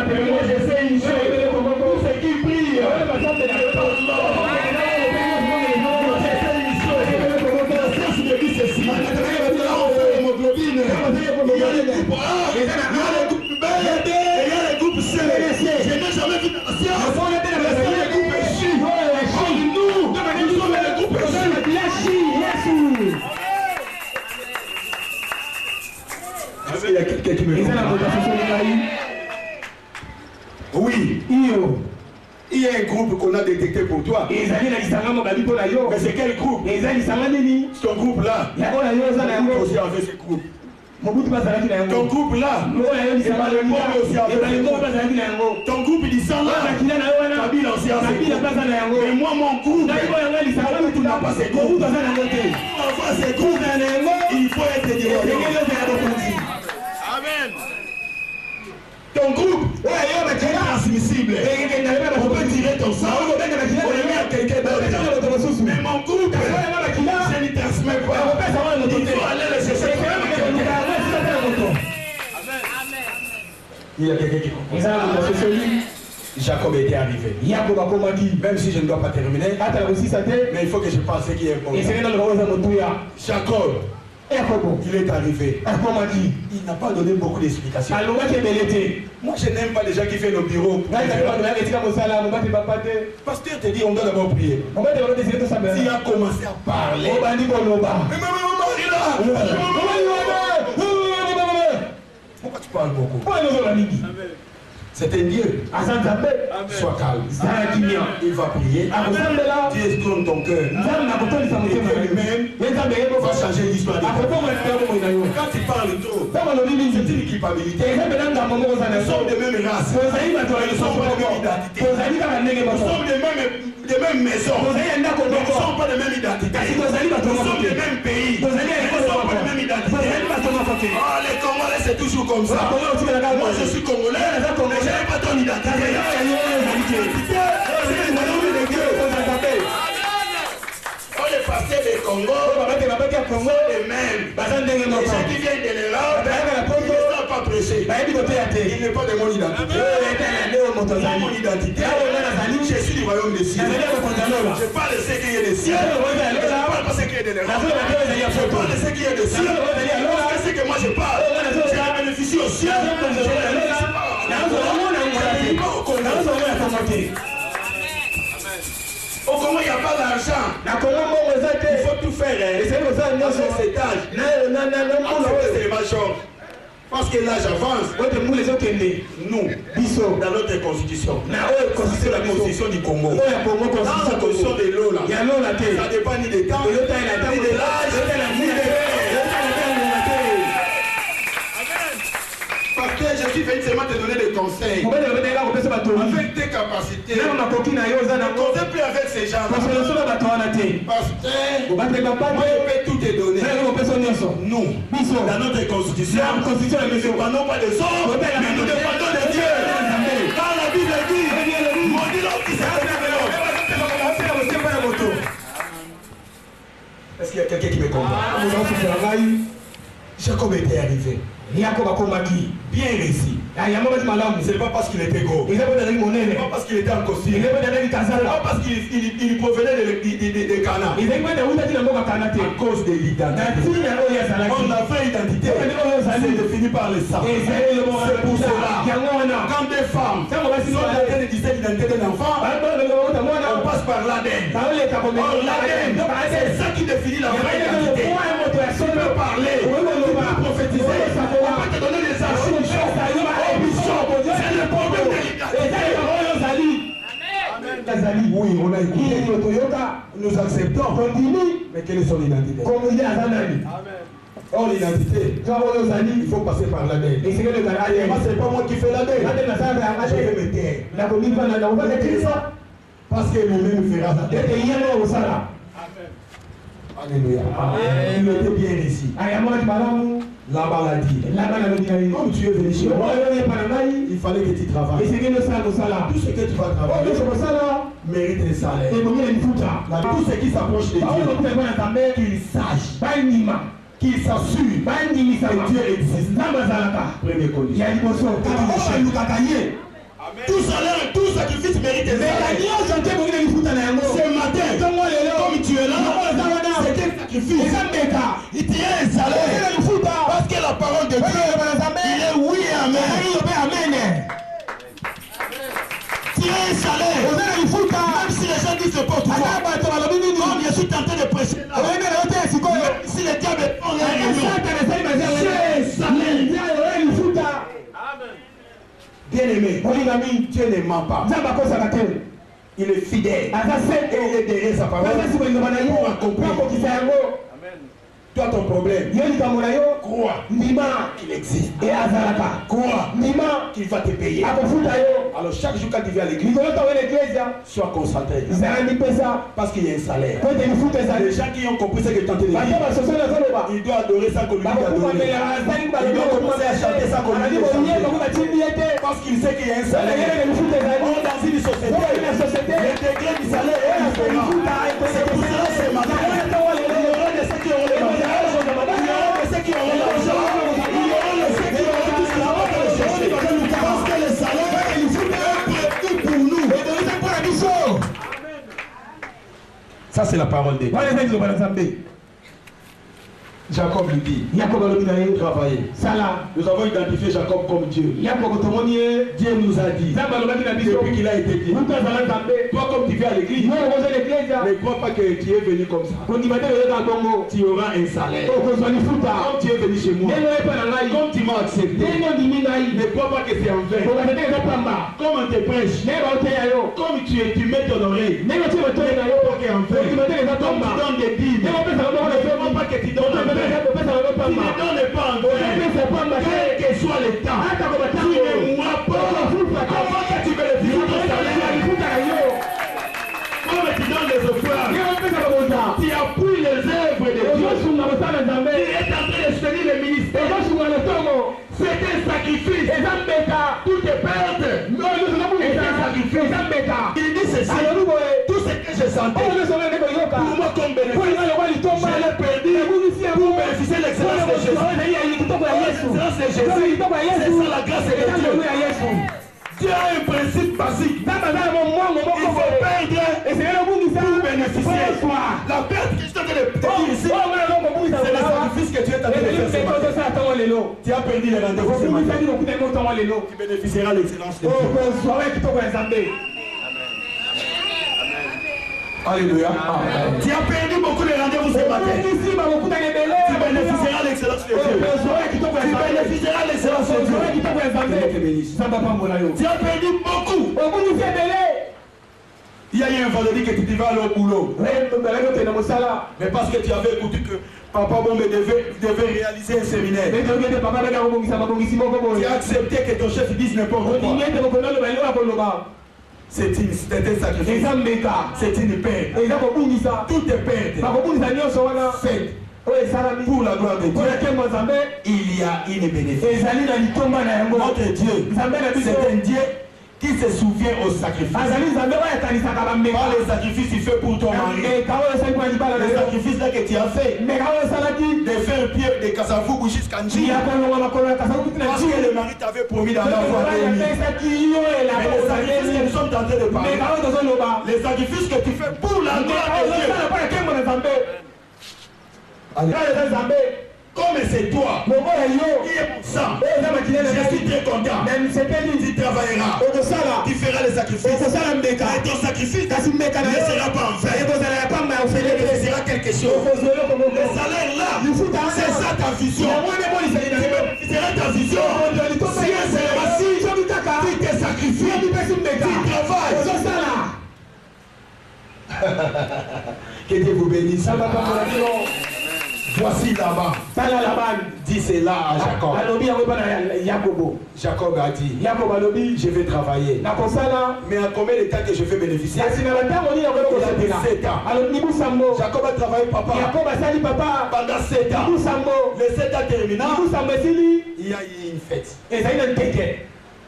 Mais moi je sais une chose, tous ceux qui prient, je n'ai jamais vu la science. Il y a quelqu'un qui me dit. Oui. Il y a un groupe qu'on a détecté pour toi. Mais c'est quel groupe? Ton groupe là. Aussi avec ce groupe. Ton groupe là. Ton groupe il descend là. Mais moi mon groupe. Tu n'as pas ces groupes. Il faut être dirigé. Amen. Ton groupe est transmissible. On peut tirer ton sang. On le met à quelqu'un d'autre. Mais mon groupe, je ne transmets pas. Il faut aller le chercher. Il y a quelqu'un qui comprend. Jacob était arrivé. Même si je ne dois pas terminer, mais il faut que je pense ce qui est important. Jacob, il est arrivé. Il n'a pas donné beaucoup d'explications. Moi je n'aime pas les gens qui font le bureau. Pasteur te dit on doit d'abord prier. S'il a commencé à parler. Pourquoi tu parles beaucoup? C'est un Dieu. Sois calme. Il va prier. Tu escomptes ton cœur. Et lui-même va changer l'histoire. Quand tu parles trop, c'est une équipabilité. Nous sommes de même race. Nous sommes pas de même identité. Nous sommes de même maison. Mais nous ne sommes pas de même identité. Nous sommes de même pays. Nous ne sommes pas de même identité. Oh, les Congolais, c'est toujours comme ça. Moi, je suis Congolais. Je n'ai pas ton identité. Oh, les pasteurs du Congo sont les mêmes. Les gens qui viennent de l'Europe, ils ne sont pas prêchés. Il n'est pas de mon identité. Mon identité, je suis du royaume des cieux. Je parle de ce qui est des cieux. Je ne parle pas de ce qui est de l'Europe. Je parle de ce qui est des cieux. Parce que ce que moi je parle, je bénéficie aux cieux. Je ne bénéficie pas. Au Congo, il n'y a pas d'argent. Il faut tout faire. Dans cet âge. C'est le major. Parce que l'âge avance. Nous, dans notre constitution, c'est la constitution du Congo. Dans la constitution de l'eau, ça ne dépend ni des temps, ni de l'âge, ni des parce que je suis venu seulement te donner des conseils. Avec tes capacités. Ne comptez plus avec ces gens-là. Parce que moi je peux tout te donner. Nous, dans notre constitution, nous ne dépendons pas des hommes, mais nous dépendons de Dieu. Quand la Bible dit, maudit l'homme qui s'appelle l'homme. Est-ce qu'il y a quelqu'un qui me comprend? Jacob était arrivé. Bien réussi. Ce n'est pas parce qu'il était gros. Ce n'est pas parce qu'il était en costume. Ce n'est pas parce qu'il provenait de Cana. À cause de l'identité. On a fait identité. C'est défini par le sang. C'est pour cela. Quand des femmes sont en train de distinguer l'identité d'un enfant, on passe par l'ADN. L'ADN, c'est ça qui définit la vraie identité. Tu peux parler, tu peux prophétiser, on peut te donner des archives. C'est le problème de l'identité. Oui, on a écouté. Nous acceptons. Mais quelle est son identité? Or l'identité, il faut passer par l'ADN. Moi, c'est pas moi qui fais l'ADN. Je vais me taire. Parce que lui-même fera ça. Alléluia. Il était bien ici. La maladie. Comme tu es venu chez moi, il fallait que tu travailles. Tout ce que tu vas travailler mérite un salaire. Tout ce qui s'approche de Dieu, qu'il sache, qu'il s'assure que Dieu existe. Première condition. Tout salaire, tout sacrifice mérite un salaire. Ce matin, comme tu es là, c'est un sacrifice. Il tient un salaire. Parce que la parole de Dieu, il est oui et amen. Tiens un salaire. Même si les gens disent c'est pas tout. Comme je suis tenté de prêcher là. Même si le diable est en bien aimé, Dieu ne ment pas. Il est fidèle. Et il est derrière sa parole pour accomplir. Toi, ton problème, crois qu'il existe. Crois qu'il va te payer. Alors chaque jour quand tu viens à l'église, sois concentré. Parce qu'il y a un salaire. Les gens qui ont compris ce que tu as tenté de dire, il doit adorer ça qu'on lui dit d'adorer. Il doit commencer à chanter ça qu'on lui dit de chanter. Parce qu'il sait qu'il y a un salaire. On est dans une société. Le degré du salaire est différent. C'est pour cela ce matin, il y aura de ceux qui auront le mariage, il y aura de ceux qui auront l'argent, il y aura de ceux qui auront tout ce qu'on va chercher. Parce que le salaire est prévu pour nous. Ça c'est la parole de Dieu. Jacob lui dit, travailler. Nous avons identifié Jacob comme Dieu. Dieu nous a dit, depuis qu'il a été dit, toi comme tu viens à l'église, ne crois pas que tu es venu comme ça. Tu auras un salaire. Comme tu es venu chez moi, comme tu m'as accepté, ne crois pas que c'est en vain. Comme on te prêche, comme tu mets ton oreille, ne crois pas que c'est en vain. Comme tu donnes des dîmes, ne crois pas que tu donnes en vain. Tu ne donnes pas en vain, quel que soit le temps. Tu ne mourras pas avant que tu bénéficies ton salaire. Comme tu donnes des offrandes, tu appuies les œuvres de Dieu. Tu es en train de soutenir le ministère. C'est un sacrifice. Tout est perte. C'est un sacrifice. Il dit ceci. Tout ce que j'ai senti pour moi comme bénéfice, je l'ai perdu pour bénéficier de l'excellence de Jésus. L'excellence de Jésus, c'est ça la grâce de Dieu. Dieu a un principe basique. Il faut perdre pour bénéficier. La perte que je t'ai dit ici, c'est le sacrifice que tu es en train de faire ce matin. Tu as perdu les rendez-vous ce matin. Tu bénéficieras de l'excellence de Dieu. Alléluia. Tu as perdu beaucoup de rendez-vous ce matin. Tu bénéficieras de l'excellence de Dieu. Tu bénéficieras de l'excellence de Dieu. Tu as perdu beaucoup. Il y a eu un vendredi que tu devais aller au boulot. Mais parce que tu avais écouté que Papa Bombe devait réaliser un séminaire. Tu as accepté que ton chef dise n'importe quoi. C'est un sacrifice. C'est une perte. Tout est perte. Faites pour la gloire de Dieu. Il y a une bénéfice. Notre Dieu, c'est un Dieu qui se souvient au sacrifice. Pas les sacrifices qu'il fait pour ton mari. Les sacrifices là que tu as fait. De faire pied de Kassafougou jusqu'à Ndji. Parce que le mari t'avait promis d'en avoir 2000. Mais les sacrifices que nous sommes tentés de parler, les sacrifices que tu fais pour la gloire de Dieu. Comme c'est toi qui est mon sang, je suis très content. Tu travailleras, tu feras les sacrifices. Et ton sacrifice ne sera pas en vain. Il bénéficiera quelque chose. Le salaire là, c'est ça ta vision. Tu bénéficieras ta vision. Si tu te sacrifies, tu travailles. Que Dieu vous bénisse. Voici là-bas. Dis cela à Jacob. Jacob a dit, je vais travailler. Mais à combien de temps que je vais bénéficier? Il a 7 ans. Jacob a travaillé papa pendant 7 ans. Les 7 ans terminant, il y a eu une fête.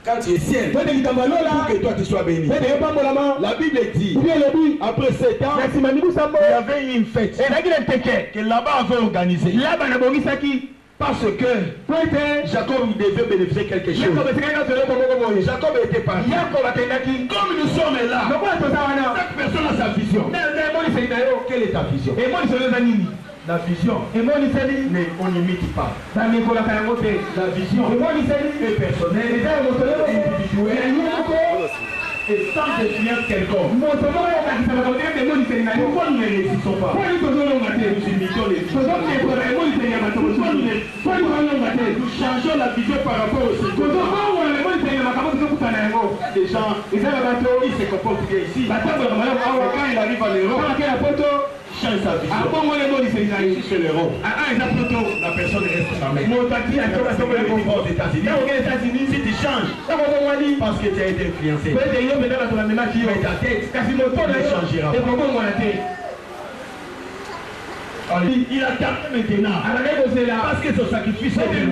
Quand tu es sien, pour que toi tu sois béni. La Bible dit, après 7 ans, il y avait une fête que là-bas avait organisée. Parce que Jacob devait bénéficier quelque chose. Jacob était parti. Comme nous sommes là, chaque personne a sa vision. Quelle est ta vision? La vision, on n'imite pas. La vision est personnelle, individuelle et sans influence quelconque. Pourquoi nous ne résistons pas? Nous imitons les visions. Nous changeons la vision par rapport au secours. Les gens, ils se comportent bien ici. Quand il arrive à l'Europe, change sa vision. Si c'est l'Europe, la personne reste jamais. Aux États-Unis, si tu changes, parce que tu as été influencé, mais ta tête ne changera pas. Il a tapé maintenant. Parce que son sacrifice est venu.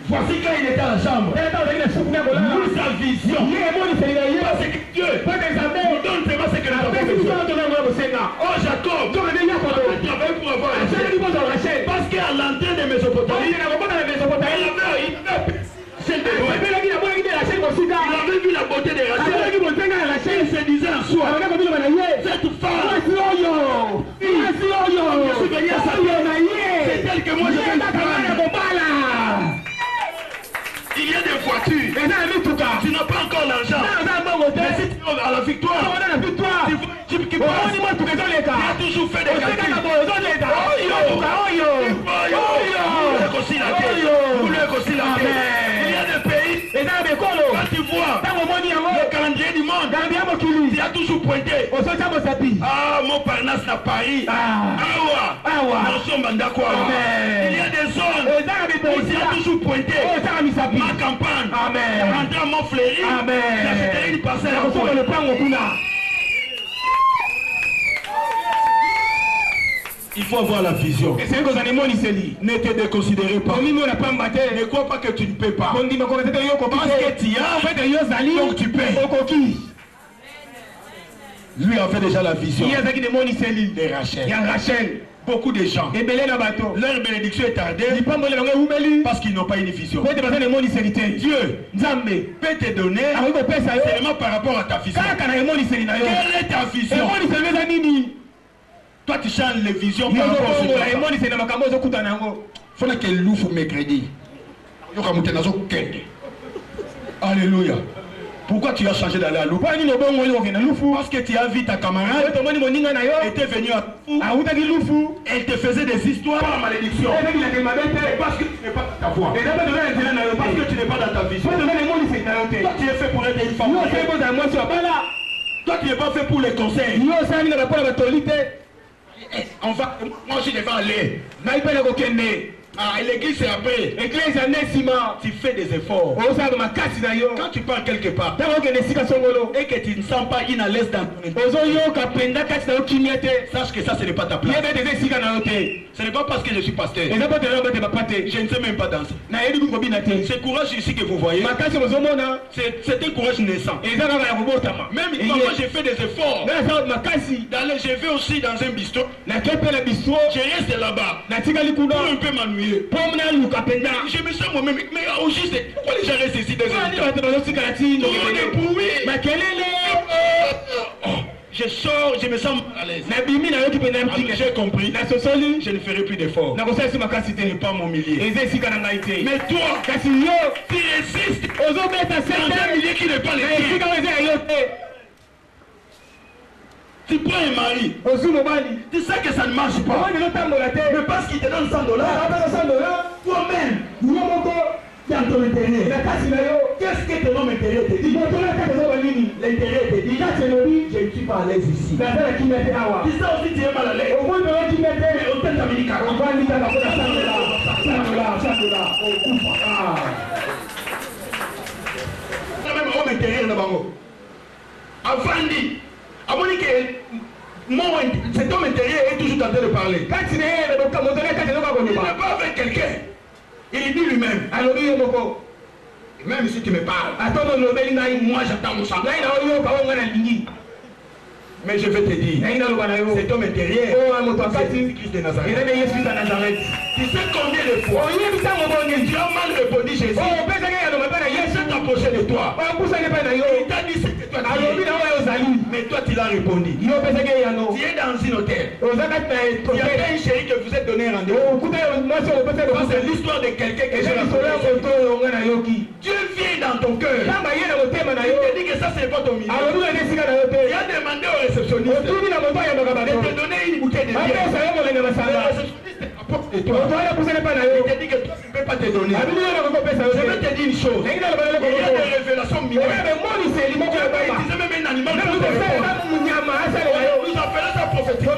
Voici quand il était à la chambre. Nous sa vision. Parce que Dieu nous donne vraiment ce que nous avons besoin. Oh Jacob, tu travailles pour avoir la chaîne. Parce qu'à l'entrée de Mésopotamie, il avait vu la beauté de Rachel. Il se disait en soi, cette femme, je suis venu à sa vie. C'est elle que moi je vais prendre. Il y a des voitures. Tu n'as pas encore l'argent. Mais si tu es à la victoire, tu as toujours fait des calculs. Il y a des pays, quand tu vois le calendrier du monde, tu as toujours pointé. Ah, Montparnasse à Paris. Awa. Il y a des zones où tu as toujours pointé. Ma campagne. Rentrer à Montfleury. J'achèterai une parcelle à Montfleury. Il faut avoir la vision. Ne te déconsidérez pas. Ne crois pas que tu ne peux pas. Parce que tu as, donc tu paies. Lui a fait déjà la vision de Rachel. Beaucoup de gens, leur bénédiction est tardée parce qu'ils n'ont pas une vision. Dieu peut te donner seulement par rapport à ta vision. Quelle est ta vision? Toi tu changes les visions par rapport à ce que tu as. Faut que l'ouvre mercredi. Alléluia. Pourquoi tu as changé d'aller à Loup? Parce que tu as vu ta camarade était venue à Loup. Elle te faisait des histoires par malédiction. Parce que tu n'es pas dans ta voie. Parce que tu n'es pas dans ta vision. Toi tu es fait pour être une femme. Toi tu n'es pas fait pour les conseils. On va, moi je devais aller. Ah, l'église c'est après. Tu fais des efforts. Quand tu pars quelque part et que tu ne sens pas une à l'aise dans ton sache que ça ce n'est pas ta place. Ce n'est pas parce que je suis pasteur. Je ne sais même pas danser. Ce courage ici que vous voyez, c'est un courage naissant. Même moi j'ai fait des efforts. Je vais aussi dans un bistrot. Je reste là-bas pour un peu m'ennuyer. Je me sens moi-même, mais au juste, pourquoi les gens restent ici dans un je sors, je me sens à l'aise. J'ai compris. Je ne ferai plus d'efforts. Ce n'est pas mon milieu. Mais toi, tu résistes dans un milieu qui n'est pas le tien. Tu prends un mari, tu sais que ça ne marche pas. Mais parce qu'il te donne $100, toi-même, dans ton intérieur, qu'est-ce que tu ton homme intérieur te dit, l'intérieur te dit, je ne suis pas à l'aise ici. Tu sais aussi tu es mal à l'aise. Mais on t'a mis même homme intérieur là-bas. Avandi, cet homme intérieur est toujours en train de parler. Quand il n'est pas avec quelqu'un, il dit lui-même. Même si tu me parles, moi j'attends mon sang. Mais je vais te dire, cet homme intérieur, c'est Christ de Nazareth. Tu sais combien de fois tu as mal répondu Jésus. Il s'est approché de toi. Il t'a dit c'est toi qui es. Mais toi tu l'as répondu. Tu es dans une hôtel. Il y a un chéri que vous êtes donné rendez-vous. C'est l'histoire de quelqu'un que j'ai. Dieu vient dans ton cœur. Il te dit que ça c'est pas ton milieu. Il a demandé au réceptionniste de te donner une bouteille de bière. Et toi, il te dit que toi tu ne peux pas te donner. Je vais te dire une chose. Il y a des révélations miroirs. Il disait même un animal. Nous appelons ça prophétiquement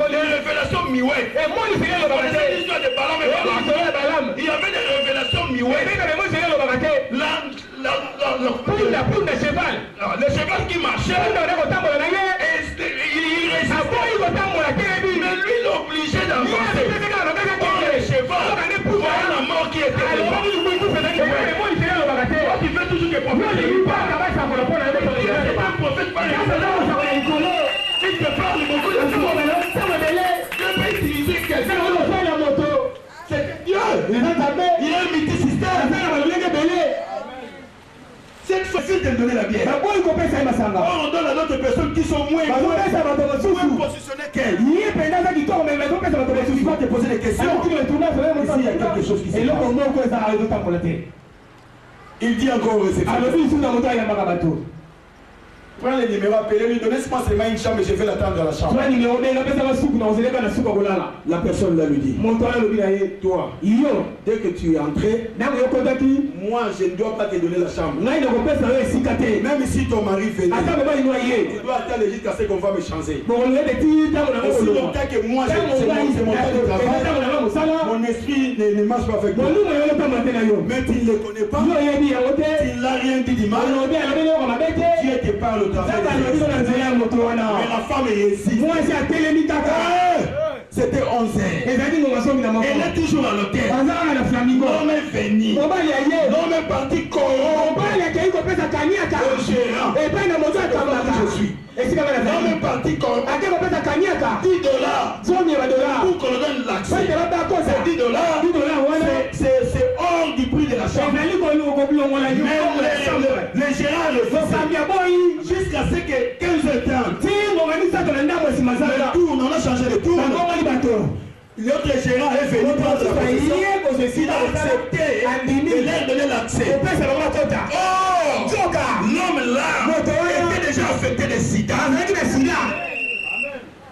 les révélations miroirs. C'est l'histoire de Balaam et Balaam. Il y avait des révélations miroirs. La poule de cheval. Le cheval qui marchait. Mais lui l'obligeait d'avancer. Le cheval voyait la mort qui était devant. Tu fais toujours que prophète. C'est pas un prophète par exemple. Il te parle beaucoup de choses. Dieu peut utiliser quelqu'un. C'est Dieu. Il est un multisystème. Cette fois-ci, de donner la bière. On donne à d'autres personnes qui sont moins positionnées qu'elle. Tu vas te poser des questions. Ici, il y a quelque chose qui se passe. Il dit encore au réception. Prends les numéros, appelez-lui, donnez-moi seulement une chambre et je vais l'attendre à la chambre. La personne là lui dit, toi, dès que tu es entré, moi je ne dois pas te donner la chambre. Même si ton mari venait, tu dois attendre jusqu'à ce qu'on va me changer. Aussi longtemps que moi c'est mon temps de travail, mon esprit ne marche pas avec moi. Mais tu ne le connais pas, tu n'as rien dit du mal, Dieu te parle. Mais la femme est ici. C'était 11 heures. Elle est toujours à l'hôtel. L'homme est venu. L'homme est parti corrompre le gérant. Je suis. L'homme est parti corrompre $10 pour qu'on donne l'accès. C'est $10. C'est hors du prix de la chambre. Même le gérant le fait jusqu'à ce que 15h30. Le tour, on a changé de tour. L'autre gérant est venu prendre la possession. Il a accepté de leur donner l'accès. Oh, l'homme là était déjà affecté de sida.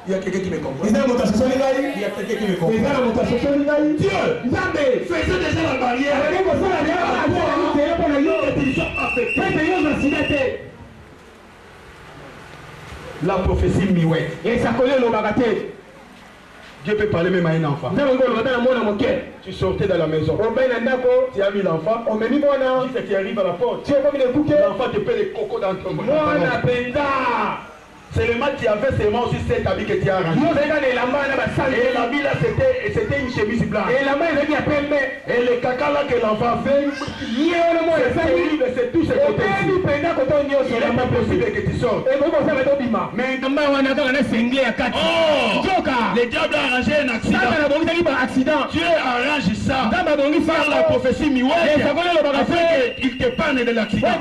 Il y a quelqu'un qui me comprend. Il y a quelqu'un qui me comprend. Dieu faisait déjà la barrière. La prophétie miouette. Et ça connaît le bagaté. Dieu peut parler même à un enfant. Tu sortais de la maison. Tu as mis l'enfant. Si tu arrives à la porte, l'enfant te paie les cocos dans ton monde. Seulement tu avais seulement aussi cet habit que tu as rangé. Et l'habit là c'était une chemise blanche. Et le caca là que l'enfant fait, c'est tout ce côté. Il n'est pas possible que tu sortes. Mais le diable a arrangé un accident. Dieu arrange ça par la prophétie miouette afin qu'il te parle de l'accident.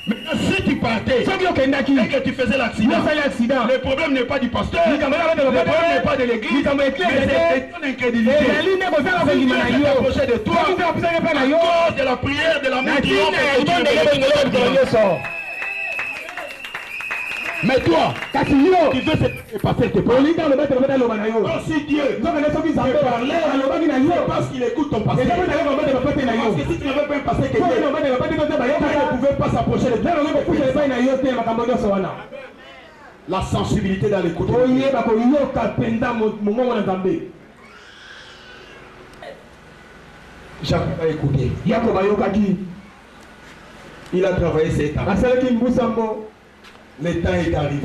Maintenant, si tu partais et que tu faisais l'accident, le problème n'est pas du pasteur, le problème n'est pas de l'église, mais c'est ton incrédulité. Si Dieu s'est approché de toi, à cause de la prière, de l'amour triomphe, mais toi, tu veux se passer tes paroles. Oh, si Dieu te parlait, c'est parce qu'il écoute ton passé. Parce que si tu n'avais pas un passé que Dieu, La sensibilité dans l'écoute. Jacob a écouté. Il a travaillé 7 ans. Le temps est arrivé.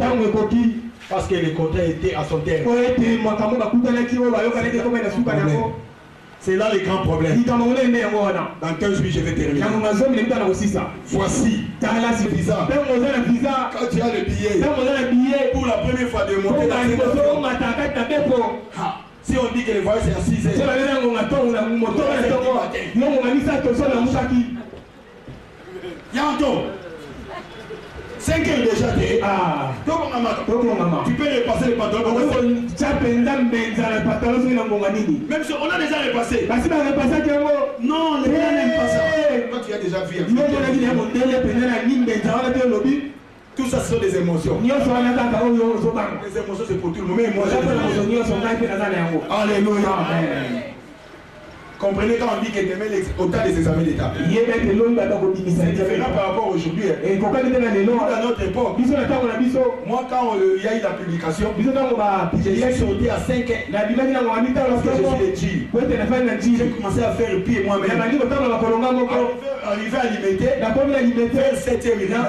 Parce que le contrat était à son terme. C'est là le grand problème. Dans 15 minutes, je vais terminer. Voici. Visa. Quand tu as le billet, pour la première fois de monter dans cette avion, si on dit que le voyage c'est à 6 heures, Yanto, 5 heures déjà, tu peux repasser le pantalon. Même si on a déjà repassé. Non, les gens n'aiment pas ça. Quand tu as déjà vu. Tout ça, ce sont des émotions. Les émotions, c'est pour tout le monde. Mais moi, alléluia. Comprenez quand on dit que demain, autant des examens d'État. C'est différent par rapport aujourd'hui. Dans notre époque, moi, quand il y a eu la publication, j'ai sorti à 5 ans. Parce que je suis le G. J'ai commencé à faire le pied moi-même. Arrivé à Limité, vers 7e état,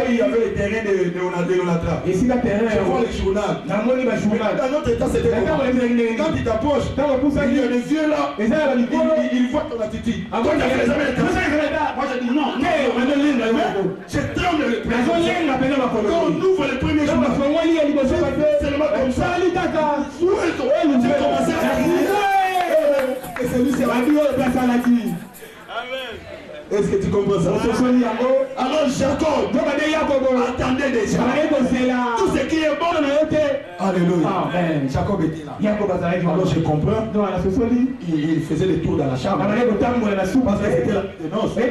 il y avait le terrain de Onatra. Je vois le journal. Dans notre état, c'était comment? Quand tu t'approches, il y a des yeux là. Il voit ton attitude. Moi je dis non. Je tremble le premier. Quand on ouvre le premier jour, seulement comme ça. J'ai commencé à dire. Et celui c'est la vie. Est-ce que tu comprends ça? Alors Jacob, attendez déjà. Tout ce qui est bon, alléluia. Jacob était là. Alors je comprends. Il faisait le tour dans la chambre. Parce que c'était la noce. Ceux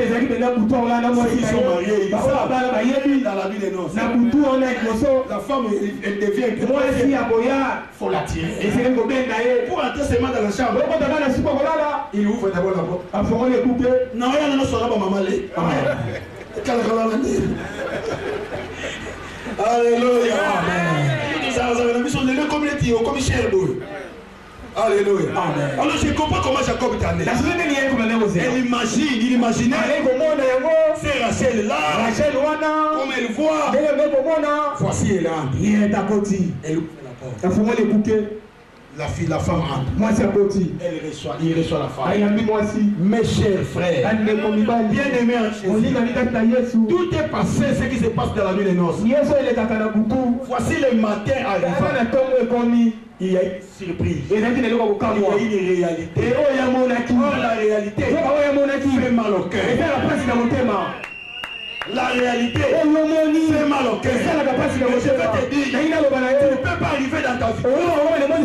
qui sont mariés, ils savent. Dans la vie des noces. La femme, elle devient. Il faut la tirer. Pour entrer seulement dans la chambre, il ouvre d'abord la porte. Non, il y a un autre maman. Alléluia. Alléluia. Alors je comprends comment Jacob est né. Il imaginait. C'est Rachel là. Comme elle voit. Voici elle entre. Elle ouvre la porte. La femme entre. Il reçoit la femme. Mes chers frères, bien-aimés en Jésus, tout est passé ce qui se passe dans la nuit des noces. Voici le matin arrivant. Il y a une surprise. Il y a une réalité. Oh, la réalité fait mal au cœur. La réalité fait mal au cœur. Je vais te dire, tu ne peux pas arriver dans ta vie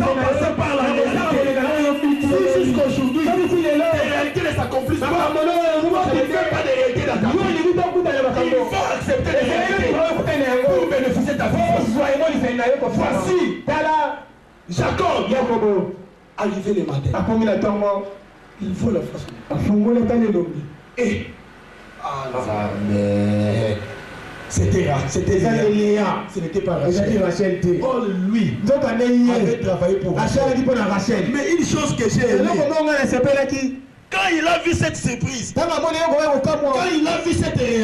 sans passer par la réalité. Si jusqu'aujourd'hui, les réalités ne s'accomplissent pas, tu ne fais pas de réalité dans ta vie. Il faut accepter les réalités pour bénéficier de ta vie. Voici Jacob arrivé le matin. Il faut la face. Et c'était Léa. Ce n'était pas Rachel. Oh, lui avait travaillé pour Rachel. Mais une chose que j'ai aimé, quand il a vu cette surprise, quand il a vu cette réalité,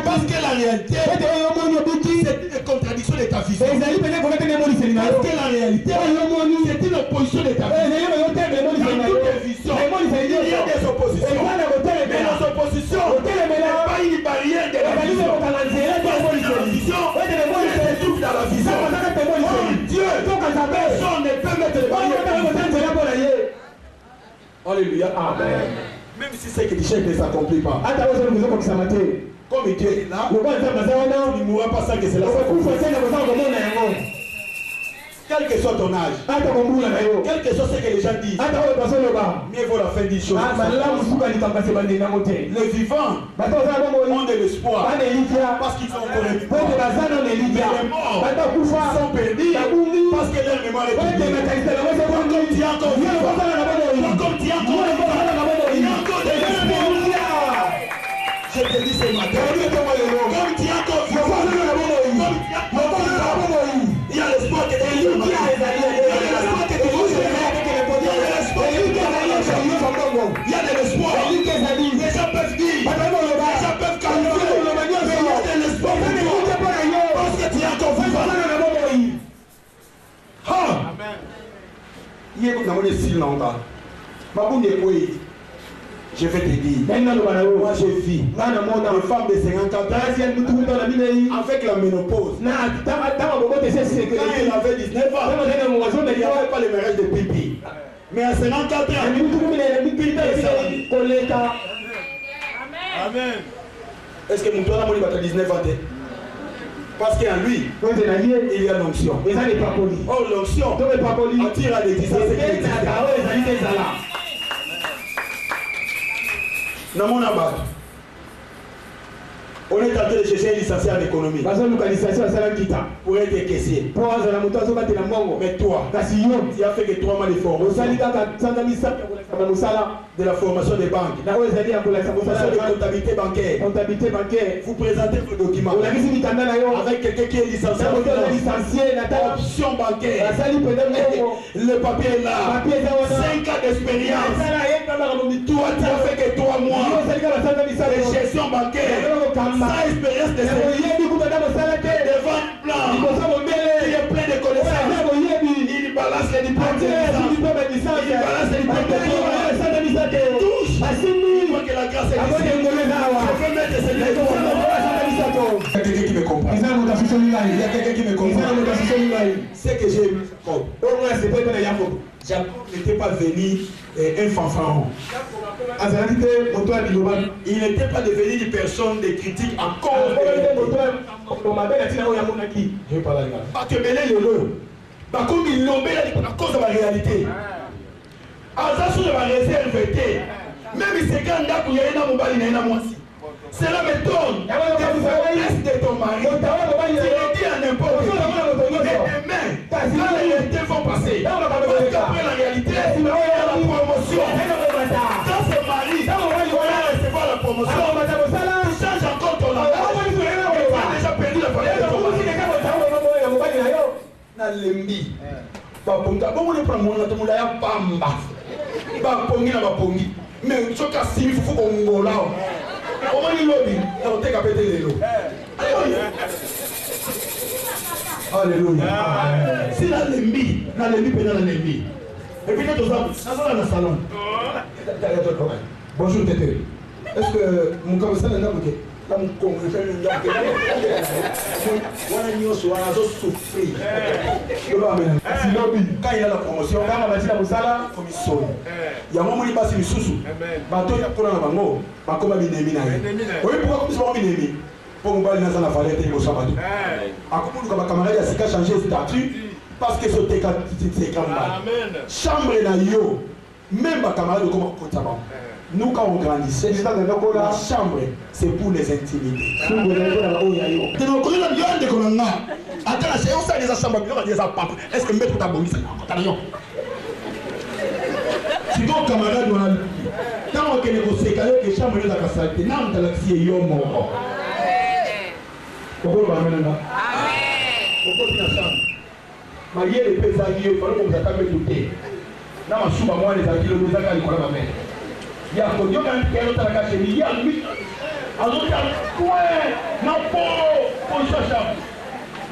parce que la réalité, c'est une contradiction de ta vision. Parce que la réalité, c'est une opposition de ta vision. Dans toutes les visions, il y a des oppositions. Mais les oppositions n'est pas une barrière de la vision. Parce que la vision, c'est tout dans la vision. Oh Dieu, personne ne peut mettre les barrières. Alléluia. Amen. Même si c'est que tu cherches ne s'accomplit pas. Comme Dieu est là, il ne mourra pas sans que cela s'accomplisse. Quel que soit ton âge, quel que soit ce que les gens disent, mieux vaut la fin des choses. Les vivants ont de l'espoir parce qu'ils sont encore vivants. Les morts sont perdus parce que leur mémoire est perdue. Comme tu es encore vivant, comme tu es encore vivant, il y a encore de l'espoir. Je te dis ce matin, Je vais te dire, moi je vis une femme de 54 ans avec la ménopause. Quand elle avait 19 ans, il n'y avait pas le mariage de pipi. Mais à 54 ans, Amen. Est-ce que mon toit a 19 ans? Parce qu'en lui, il y a l'onction. Oh, l'onction attire à l'église. On est en train de chercher un licencié en économie pour être caissier. Mais toi, tu as fait que 3 mois de formation. De la formation des banques, de comptabilité bancaire. Vous présentez vos documents avec quelqu'un qui est licencié en option bancaire. Le papier est là. 5 ans d'expérience. Toi, tu as fait que 3 mois de gestion bancaire. Sans expérience de service. Devant une plan. Il est plein de connaissances. Il balance les diplômes. Il balance les diplômes. Touche. Il faut que la grâce est ici. Je veux mettre ces lettres. Il y a quelqu'un qui me comprend. Il y a quelqu'un qui me comprend. C'est que j'ai mis Jacob n'était pas venu un fanfaron. Il n'était pas devenu une personne de critique à cause de la réalité. Même si c'est quand cela m'étonne. De ton mari. Tu l'as dit à n'importe qui. Mais demain, quand les réalités vont passer, parce qu'après la réalité, il y a la promotion. Quand ce mari va recevoir la promotion, tu changes encore ton langage. Tu as déjà perdu la famille de ton mari. Baponga, bon, on prend mon atomula pamba. Bapongi na bapongi. Mais tu as si faut qu'on là. Comment il lobby? On t'a capté les lots. Alléluia. Si la lembi, pénal la lembi. Et puis nous sommes dans le salon. Bonjour Tété. Est-ce que mon commissaire est là? Là, mon commissaire est là. Quand il a la promotion, quand il a la commission, il y a un moment où il passe une sous. Bateau, il y a pour la bango. Bakoma binemi na ye. Oui, pourquoi comme ça on binemi? Pour nous parler dans la vallée de Mosabado. À comment nous comme camarade a sika changer statut parce que ce téka c'est comme ça. Chambre na yo. Même ma camarade comme Kotaba. Nous quand on grandissait, la chambre c'est pour les intimider. De nos collègues la viande de Kolanga. Attends, la séance ça les assemblées, on va dire ça papa. Est-ce que mettre ta bonne ça? Attention. Si ton camarade doit quand on a négocié, quand on a chambre de la cassette, non, on a l'accès yo moko. Pourquoi on va mener là? Pourquoi tu n'as chambre? Marié les pesades, il faut que vous attendez tout. Non, je suis pas moi les amis, les amis, ils connaissent ma mère. Il y a un peu de temps qui est dans la cachette, il y a un but. Alors, il y a un point, non, pour sa chambre.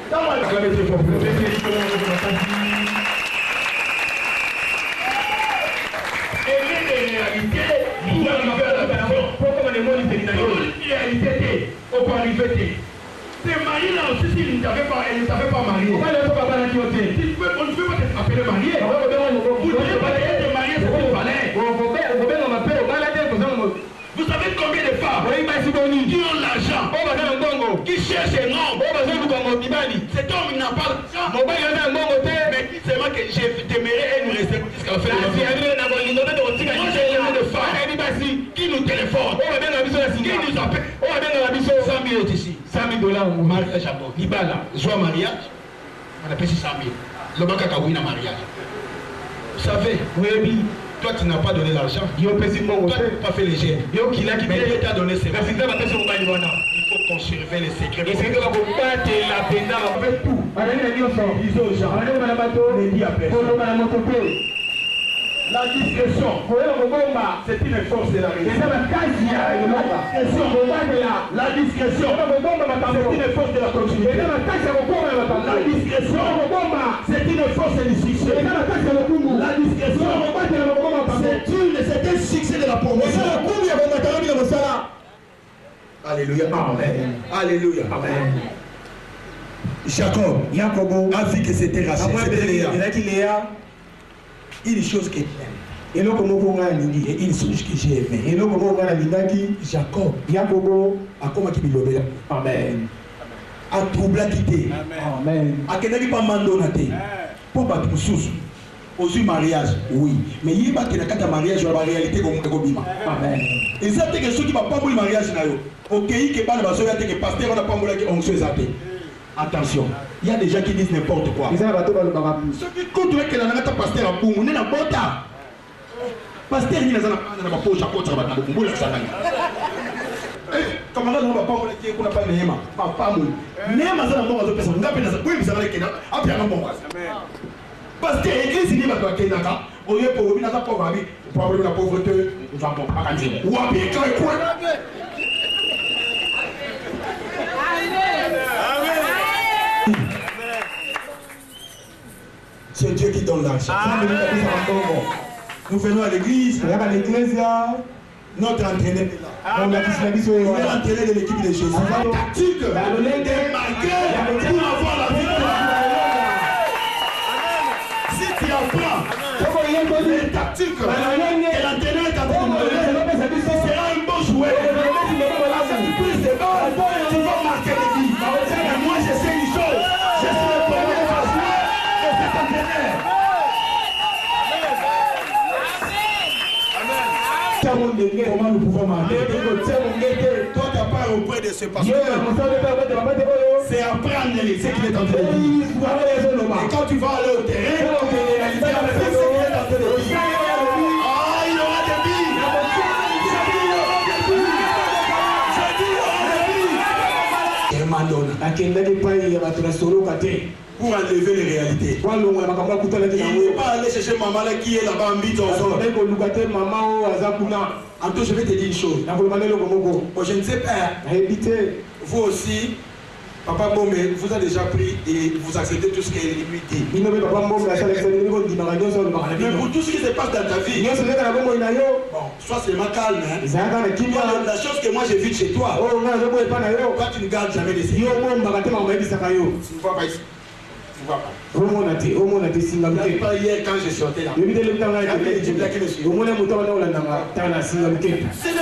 Quand on a acclamé ce peuple, c'est marié là aussi s'il ne savait pas, elle ne savait pas marier. Pourquoi elle ne peut pas marier? On ne peut pas t'appeler marié. Vous ne devez pas être marié, c'est ce qu'il fallait. Vous savez combien de femmes qui ont l'argent, qui cherchent un homme, cet homme n'a pas l'argent, mais dit seulement que je t'aimerais et nous rester jusqu'à la fin de la vie. De femmes qui nous téléphonent, qui nous appellent. 100 000 est ici, 100 000 $, mariage à bord. Nibala, joie mariage, on appelle ça 100 000. Le bac à kawina mariage. Vous savez, oui, toi tu n'as pas donné l'argent. Toi tu n'as pas fait les gènes. Mais Dieu t'a donné ses mains. Il faut conserver les secrets. Et c'est que la bombe de la peine avec tout. Disons aux gens, ne dis à personne. La discrétion, c'est une force de la réussite. La discrétion, c'est une force de la continuité. La discrétion, c'est une force du succès. La discrétion, c'est un succès de la promesse. Alléluia. Amen. Alléluia. Amen. Jacob a vu que c'était Rachel. C'était Léa. Une chose qui est et une chose que j'ai aimé. Jacob a comme qui bilobé. Amen. A troublé quitté. Amen. A kenaki pas mandonate. Pour battre sous. Aussi mariage, oui. Mais il y a un mariage dans la réalité comme amen. Et ça c'est que ceux qui va pas pour le mariage là yo. OK, que pas la soeur que pasteur on a pas moulé on se zaté. Attention, il y a des gens qui disent n'importe quoi. Ceux qui continuent que la nana pasteur a boum, on est dans bota. Pasteur ni na pas poche à poche na boum ça na. Camarade on va pas moulé qui qu'on a pas Neema. Pas moulé. Neema ça na bon à personne. Ngapi na ça. Oui, ça va les kena. Après on bon. Parce que l'église n'est pas toi qui est là. Au lieu pour venir dans la pauvreté, problème de la pauvreté, nous avons pas qu'à dire. Ou à bien quand il point. C'est Dieu qui donne l'argent. Nous venons à l'église. Notre entraîneur est là. Il est l'entraîneur de l'équipe de Jésus. Tactique. Pour avoir la victoire. Tu apprends les tactiques et l'entraîneur est en train de tu seras un bon joueur. Tu vas marquer des vies. Mais moi je sais une chose, je suis le premier à jouer et cet entraîneur. Comment nous pouvons marquer? Toi tu n'as pas auprès de ce pasteur. C'est apprendre ce qu'il est en train de dire. Et quand tu vas aller au terrain, il y aura des billes. Pour enlever les réalités. Il ne faut pas aller chercher maman là qui est là-bas en bite. Anto, je vais te dire une chose. Je ne sais pas. Vous aussi. Papa Bomé vous a déjà pris et vous acceptez tout ce qu'il lui dit. Mais pour tout ce qui se passe dans ta vie, bon, sois seulement calme. Hein? La chose que moi j'ai vue chez toi, toi tu ne gardes jamais des signes. Tu ne vois pas ici. Tu ne vois pas. Pas hier quand je sortais là. Ce n'est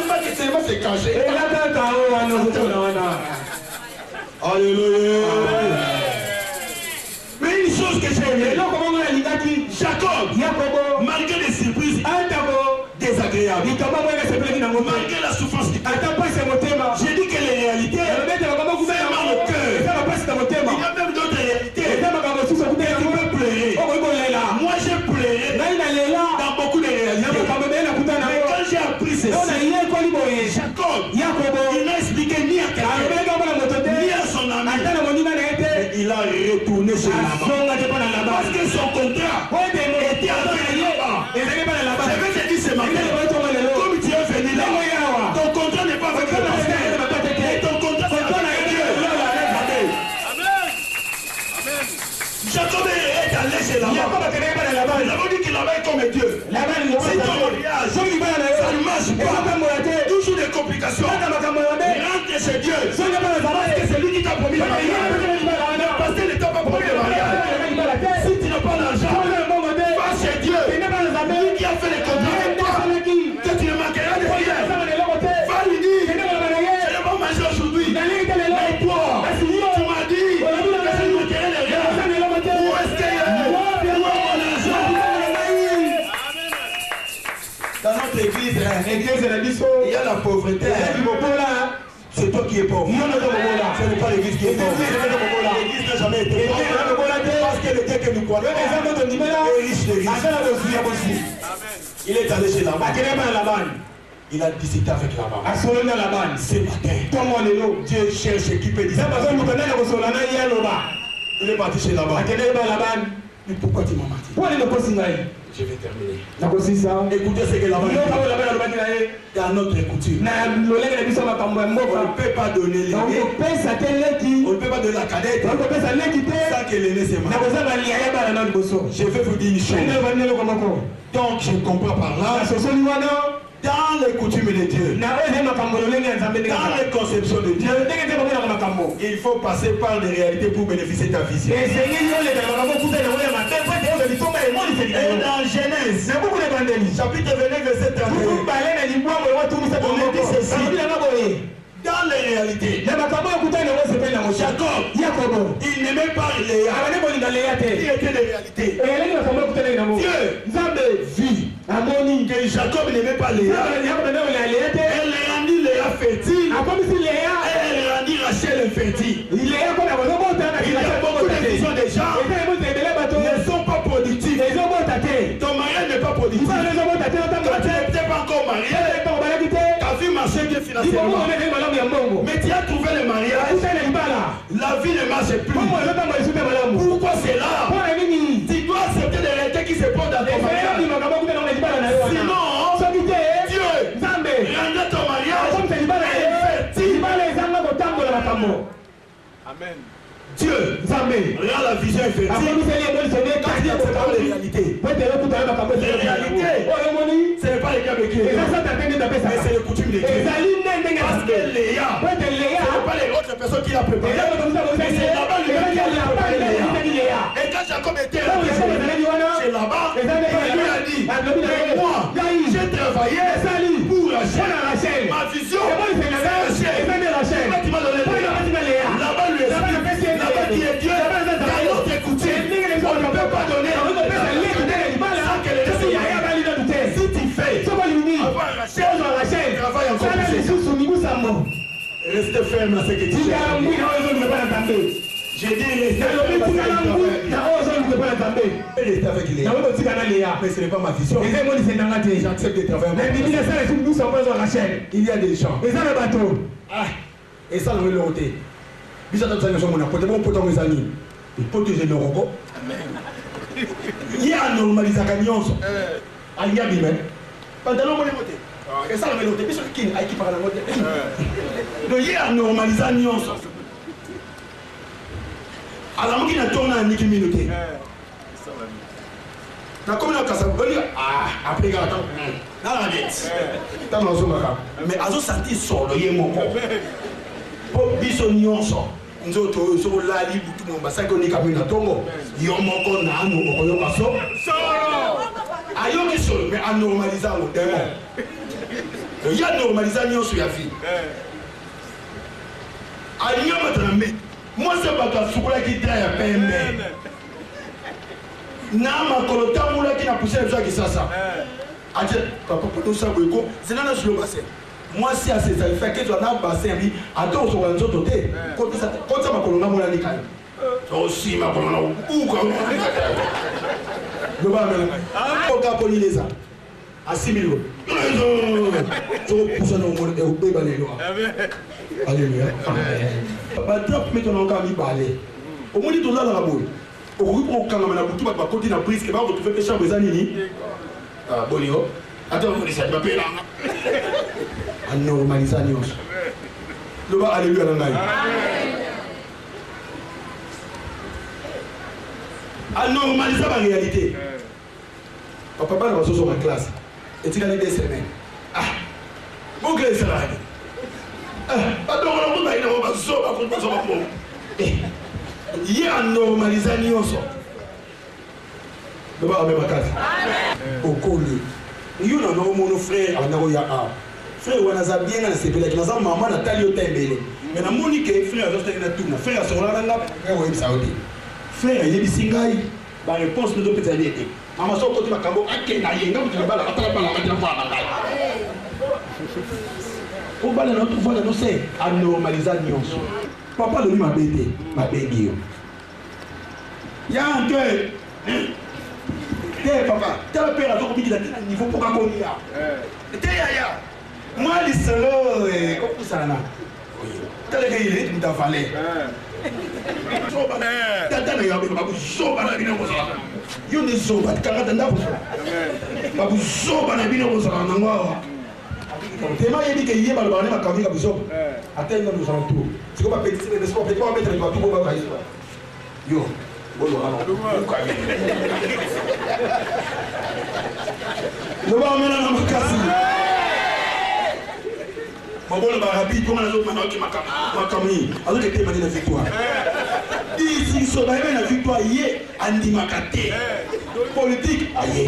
pas que seulement c'est caché. Alléluia. Mais une chose que j'ai aimé, Jacob, malgré les surprises désagréables, malgré la souffrance, j'ai dit que les réalités fait mal au cœur. Il y a même d'autres réalités. Tu peux pleurer. Moi j'ai pleuré dans beaucoup de réalités. Mais quand j'ai appris ceci, Jacob, il n'a expliqué ni à quelqu'un, ni à son ami. Il a retourné chez Laban. Parce que son contrat était avec Laban. Je vais te dire ce matin, comme tu es venu là, ton contrat n'est pas avec le pasteur. Et ton contrat c'est avec Dieu. Amen. Jacob est allé chez Laban. Nous avons dit qu'il avait comme Dieu. Si ton mariage, ça ne marche pas, toujours des complications. Rentre chez Dieu. Parce que c'est lui qui t'a promis le mariage. Parce qu'il ne t'a pas promis le mariage. Si tu n'as pas d'argent, va chez Dieu. Lui qui a fait les contrats avec toi, que tu ne manqueras de rien. Va lui dire, je ne vais pas manger aujourd'hui. Mais toi, tu m'as dit que je ne manquerai de rien. Où est-ce qu'il y a? Où est mon argent? Dans notre église, il y a la pauvreté. C'est toi qui es pauvre. Ce n'est pas l'église qui est pauvre. L'église n'a jamais été pauvre. Parce que le Dieu que nous croyons est riche de riches. Il est allé chez Laban. Il a discuté avec Laban. Ce matin, Dieu cherche qui peut dire. Il est parti chez Laban. Mais pourquoi tu m'as menti? Je vais terminer. Écoutez ce que la dans notre coutume. On ne peut pas donner les on ne peut pas donner la cadette sans que l'aîné se marie. Je vais vous dire une chose. Donc je comprends par là. Dans les coutumes de Dieu, dans les conceptions de Dieu, il faut passer par les réalités pour bénéficier de ta vision. Et dans Genèse, chapitre 29, verset 31, on dit ceci. Dans les réalités, Jacob, il n'aimait pas Léa. Il était des réalités. Dieu vit que Jacob n'aimait pas Léa. Elle rendit Léa fertile. Et elle rendit Rachel infertile. Il y a beaucoup de visions des gens ne sont pas productifs. Ton mariage n'est pas productif. Quand tu n'es pas encore marié, ta vie marchait bien financièrement. Mais tu as trouvé le mariage, la vie ne marche plus. Pourquoi c'est là? Tu dois accepter les réalités qui se posent dans ton mariage. Sinon, Dieu rendra ton mariage infertile. Amen. Dieu rend la vision infertile. Quand il y a les réalités. Les réalités, ce n'est pas les cas de Dieu. Mais c'est les coutumes de Dieu. Parce que Léa, ce n'est pas les autres personnes qui l'ont préparé. Mais c'est là-bas lui-même qui a préparé Léa. Et quand Jacob était c'est là-bas, il lui a dit, moi, j'ai travaillé pour Rachel. Ma vision, c'est Rachel. Tu m'as donné Léa. Là-bas lui explique. Là-bas qui est Dieu, dans notre coutume, on ne peut pas donner sans que les gens. Si tu fais, avoir Rachel, travaille encore plus. Restez ferme à ce que tu fais. J'ai dit restez avec Léa. Mais ce n'est pas ma vision. J'accepte de travailler. Il y a des gens. Et ça, on veut le ôter. Il y a normalisé la nuance. Il y a des gens. Et ça, on veut le ôter. Donc, il y a normalisé la nuance. Alors, on a tourné à Niki Minuté. Après, mais à ce senti sort le yémo. Pour biso nyonso nzoto so lali butu mo basako ni kamina tongo yo moko na anu okoyo kaso ayo ki solo mais anormaliser le démon il y a normaliser nyonso ya vie alinga matrambe moi c'est pas ka sukula ki dra ya pembe na makolo tamula ki na pousser ça ki sasa aje papa poto sa boyko zinana sur le bassin. Moi, si à ces effets, que tu as un bassin, à deux sur un autre côté, quand ça m'a colonné, mon ami, aussi ma colonne, ou comme le bas, on a poli les ans à 6 000 euros. Je pousse dans mon bébé, alléluia. Drop, mais on a encore mis balai. Au moins, il y a dans la boule. Au groupe, on a tout le côté de la brise, qui va retrouver les chambres des années. Ah, Bolio. Attends, vous dites ça, tu m'appelles là. Normalisation. Le bas, alléluia. À normaliser la réalité. Papa va sur ma classe. Et tu as des semaines. Ah, mon gré, c'est là. Ah, donc on va il y a une normalisation. Le bas, à ma classe. Au col. Il y a un frère, frère on a bien na sepela ki naza maman na tali otembele mais na moni ke frère azotaki na tuna frère asola nga frère oyebi saudi frère yebisi ngai ba réponse nous peut être mama so koti makambo akenda yenga mutuna bala atala bala akenda kwa ngai o bala no tuvala no se anormaliser nyonso papa le ma bébé ma baby ya nke papa tel père azoko biki na niveau pour kakoni ya ya moi, les solos, comme ça, là. Tel qu'il est, il Yo ne zoba karata ndako. Ba buzoba na bino bozala na ngwa. Tellement il dit que hier ba ba na kamika buzoba. Attends nous en tout. C'est comme petit mais c'est pas petit pas mettre le tout ba ba. Yo. Bolo ala. No ba mena na makasi. Bolo ba rapide comment les autres maintenant qui makami. Alors que t'es la victoire. Ici so ba na victoire hier andi makate. Politique aye.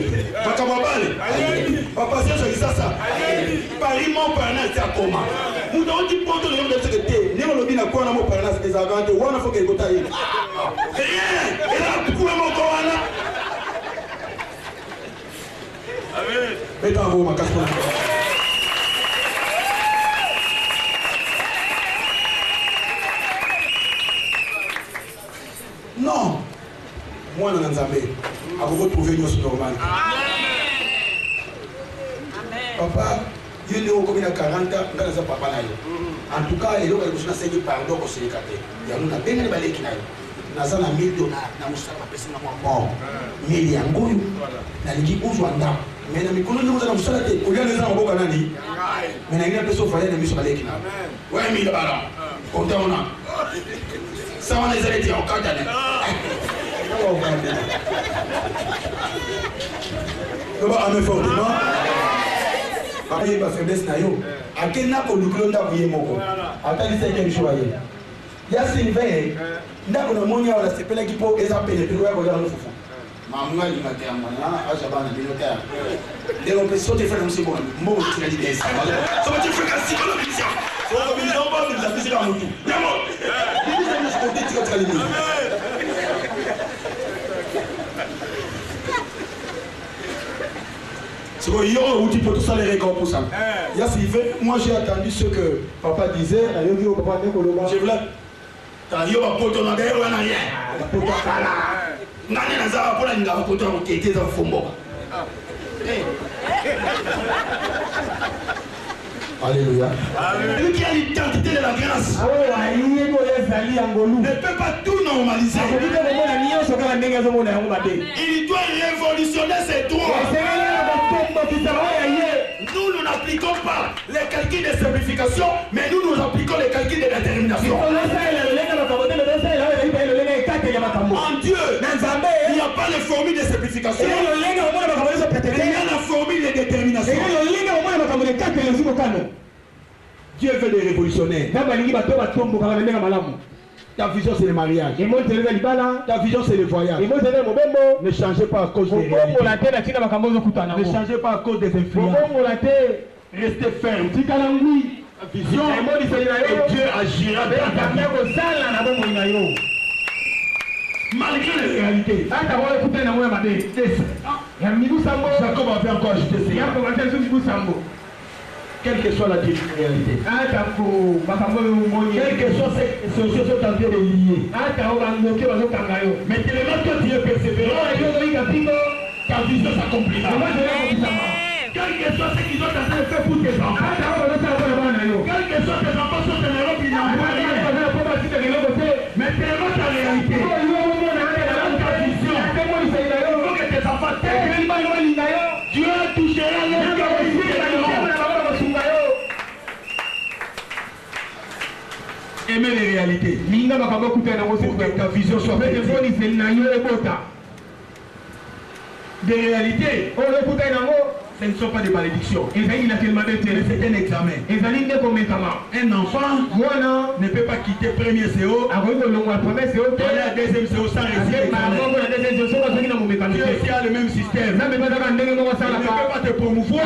Makamabale aye. Papa c'est ça. Paris mon partenaire c'est à comment. Nous devons dire pour tout le monde de ce que t'es. Nous le bien à quoi mon partenaire c'est ça quand on faut qu'il gotaille. Rien. Et là pour mon corona. Amen. Mettez en haut ma casse. Non. Moi dans Nzambe. À vous retrouver nous normal. Papa, il y a combien de 40 ans, papa en tout cas, il y a un pardon pour se décaper. Il y a un bien de balai qui n'a pas $1000 na musaka pesa na mwambao. Mili ya ngoyo na likipuzwa ndam. Mena mikono ndio za musala te. Uliana za maboka nani? Mena ingine pesa ufanya na miso balai kina. Wewe mili bara. Kontaona. Sawa na zaleti ya ukata ne. Comment on est fortement? Après, il va faire des naïos. À quel n'a pas le clone d'avouer mon corps? Attends, il sait qu'il y a un il y a Sylvain. N'a pas de moyen à la CPL qui peut les appeler. Puis, on va le fou. Maman, il m'a dit à moi, à Jaban, il m'a dit. Et on peut sauter faire un second. Moi, tu l'as dit des ça. Ça va te faire casser comme la mission. Ça va venir en bas, mais la mission à mon tour. D'abord, il dit que je compte, tu vas te calmer. C'est bon, il y aura un outil pour tout ça, les récords pour ça. Moi j'ai attendu ce que papa disait. Je voulais. Quand il y aura un poteau, on a rien. Un poteau à la. On a rien à faire pour la poteau qui était dans le fond. Alléluia. Lui qui a l'identité de la grâce ne peut pas tout normaliser. Il doit révolutionner ses droits. Nous n'appliquons pas les calculs de simplification, mais nous appliquons les calculs de détermination. En Dieu, il n'y a pas de formule de simplification. Il y a la formule de détermination. Dieu veut les révolutionnaires. Ta vision c'est le mariage. Ta vision c'est le voyage. Ne changez pas à cause des réalités. Ne changez pas à cause des influences. Restez ferme. Ta vision et Dieu agira dans ta vie. Malgré les réalités. Jacob avait encore ajouté ça. Quelle que soit la réalité. Quelle que soit ces choses sont en train de lier. Mais tellement que tu es persévérant, ta vision s'accomplira. Quel que soit ce qu'ils ont en train de faire pour tes enfants. Quel que soit tes enfants sont en Europe, ils n'ont rien. Mais tellement ta réalité. Ta vision. Il faut que tes enfants t'aiment. Dieu touchera les cœurs. Aimer les réalités. Pour que ta vision soit des réalités. Ce ne sont pas des malédictions. C'est un examen. Un enfant ne peut pas quitter premier CO, aller à deuxième CO sans réussir. Dieu aussi a le même système. Il ne peut pas te promouvoir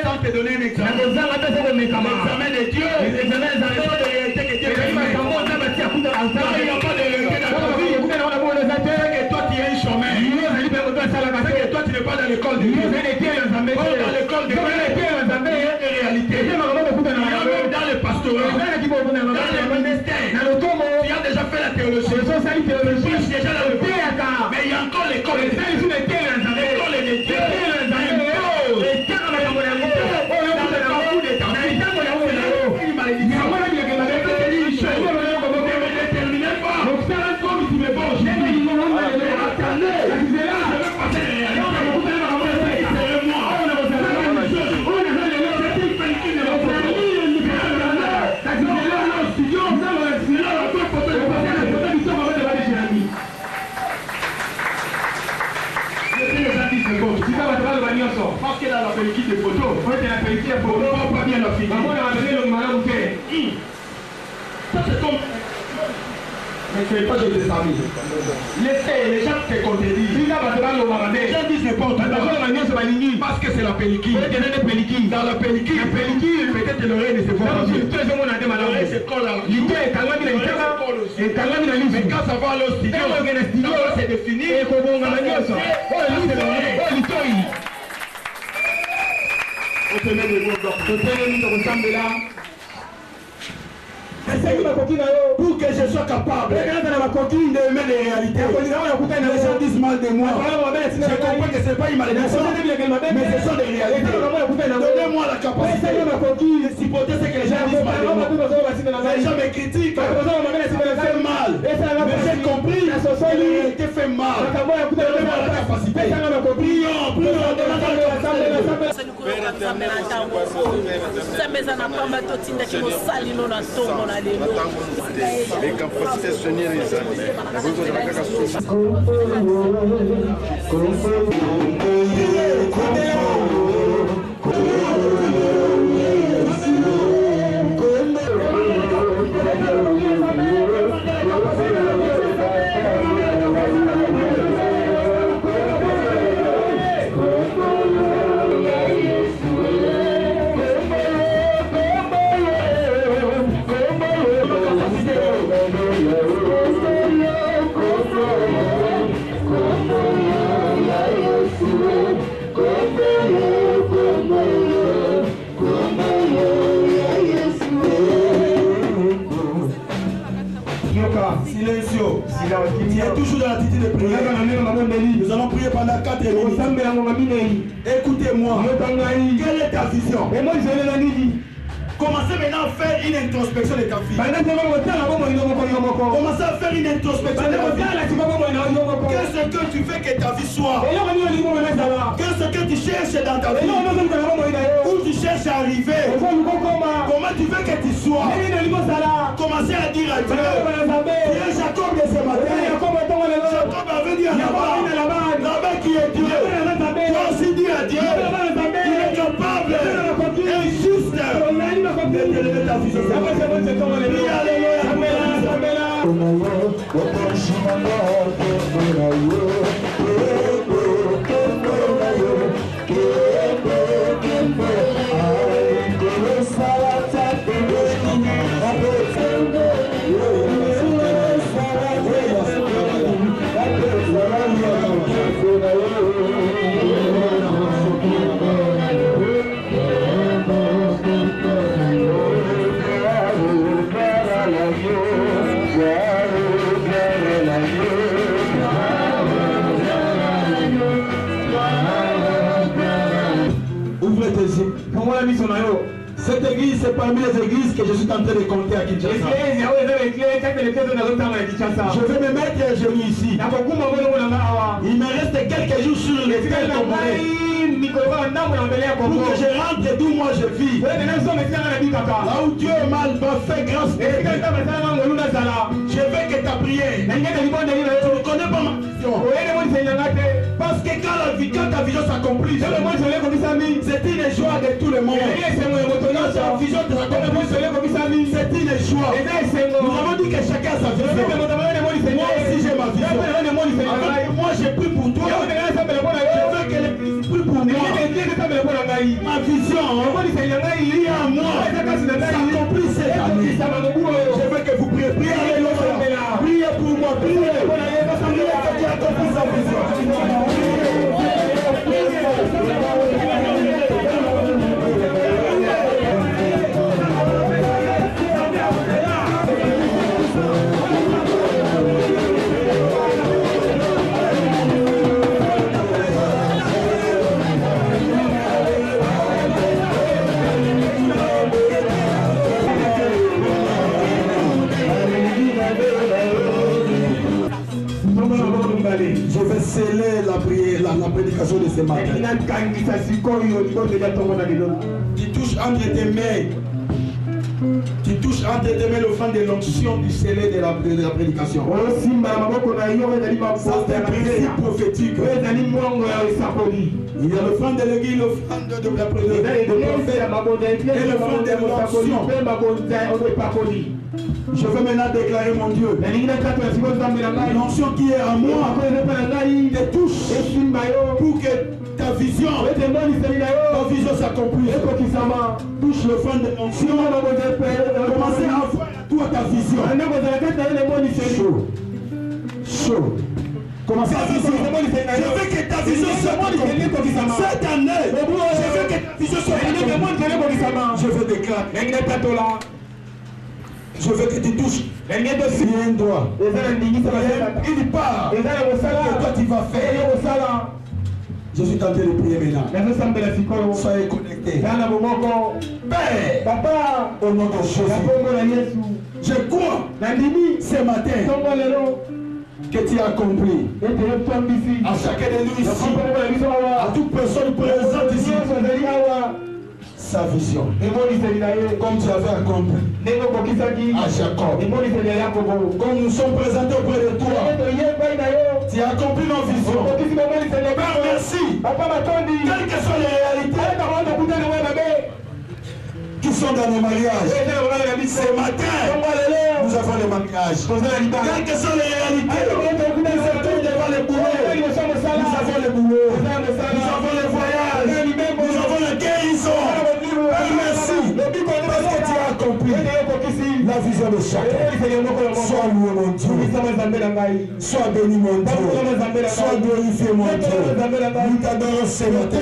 sans te donner un examen. L'examen de Dieu, les réalités que Dieu a données. Il n'y a pas de réalité dans ta vie. Que toi tu es un chemin. Que toi tu n'es pas dans l'école de Dieu. Dans l'école de Dieu, des réalités. Il y a même dans le pastorat, dans le ministère. Tu as déjà fait la théologie. Tu prêches déjà dans le théâtre. Mais il y a encore l'école de Dieu. L'école de Dieu. pas bien la fille. Ça c'est comme... Mais tu n'es pas de tes amis. Les gens te contredisent. Les gens disent n'importe quoi. Parce que c'est la pellicule. Dans la pellicule, peut-être l'oreille ne se voit pas bien. L'oreille se colle à la... Mais quand ça va au studio, c'est défini. On te met des mots là. Pour que je sois capable de mettre les réalités. Les gens disent mal de moi. Je comprends que ce n'est pas une malédiction, mais ce sont des réalités. Donnez-moi la capacité de supporter ce que les gens disent mal de moi. Les gens me critiquent, ça fait mal. Mais j'ai compris que la réalité fait mal. Donnez-moi la capacité. Prions, demandons la capacité. Les capacités de tenir les années. Silencio. Tu es toujours dans l'attitude de prière. Nous allons prier pendant 4 minutes. Écoutez-moi. Quelle est ta vision? Commencez maintenant à faire une introspection de ta vie. Commencez à faire une introspection de ta vie. Qu'est-ce que tu fais que ta vie soit? Qu'est-ce que tu cherches dans ta vie? Où tu cherches à arriver? Comment tu veux que tu sois? Commencez à dire à Dieu. Dieu Jacob de ce matin. Jacob avait dit à Laban qui est Dieu. Toi aussi dis à Dieu. Il est capable et juste de t'élever ta vie. Prie Cette église, c'est parmi les églises que je suis en train de compter à Kinshasa. Je vais me mettre à genoux ici. Il me reste quelques jours sur les terres pour que je rentre d'où moi je vis. Là où Dieu m'a fait grâce. Je veux que ta prière. Tu ne connais pas ma vision. Parce que quand ta vision s'accomplit, c'est une joie de tout le monde. Quand ta vision s'accomplit, c'est une joie. Nous avons dit que chacun a sa vision. Moi aussi j'ai ma vision. Moi j'ai pris pour toi. Je veux que l'Église prie pour moi. Ma vision, il y a à moi. S'accomplit cette année. Je veux que vous priez. Priez pour moi. Priez que Dieu accomplisse sa vision. Je vais sceller la prière, la prédication de ce matin. Tu touches entre tes mains. Tu touches entre tes mains le fond de l'onction du scellé de la prédication. C'est un principe prophétique. Il y a l'offrande de l'église, l'offrande de la prière, et l'offrande de l'onction. Je veux maintenant déclarer mon Dieu. L'onction qui est en moi te touche pour que ta vision s'accomplisse. Touche l'offrande de l'onction. Commencez à voir toi ta vision. Chaud. Chaud. Commencez à vision. Je veux que ta vision s'accomplisse. Cette année, je veux que ta vision s'accomplisse. Je veux déclarer. Je veux que tu touches. Il y a un droit. Il part. Et toi tu vas faire. Je suis tenté de prier maintenant. Soyez connectés. Père, Papa, au nom de Jésus, je crois ce matin que tu as accompli à chacun de nous ici, à toute personne présente ici, sa vision, comme tu avais accompli à Jacob, comme nous sommes présentés auprès de toi, tu as accompli nos visions. Père, merci. Quelles que soient les réalités qui sont dans nos mariages, ce matin, nous avons les mariages. Quelles que soient les réalités, nous sommes devant les boulots, nous avons les boulots, nous avons les voyages, nous avons la guérison. Merci, parce que tu as accompli la vision de chacun. Sois loué mon Dieu, sois béni mon Dieu, sois glorifié mon Dieu. Nous t'adorons ce matin,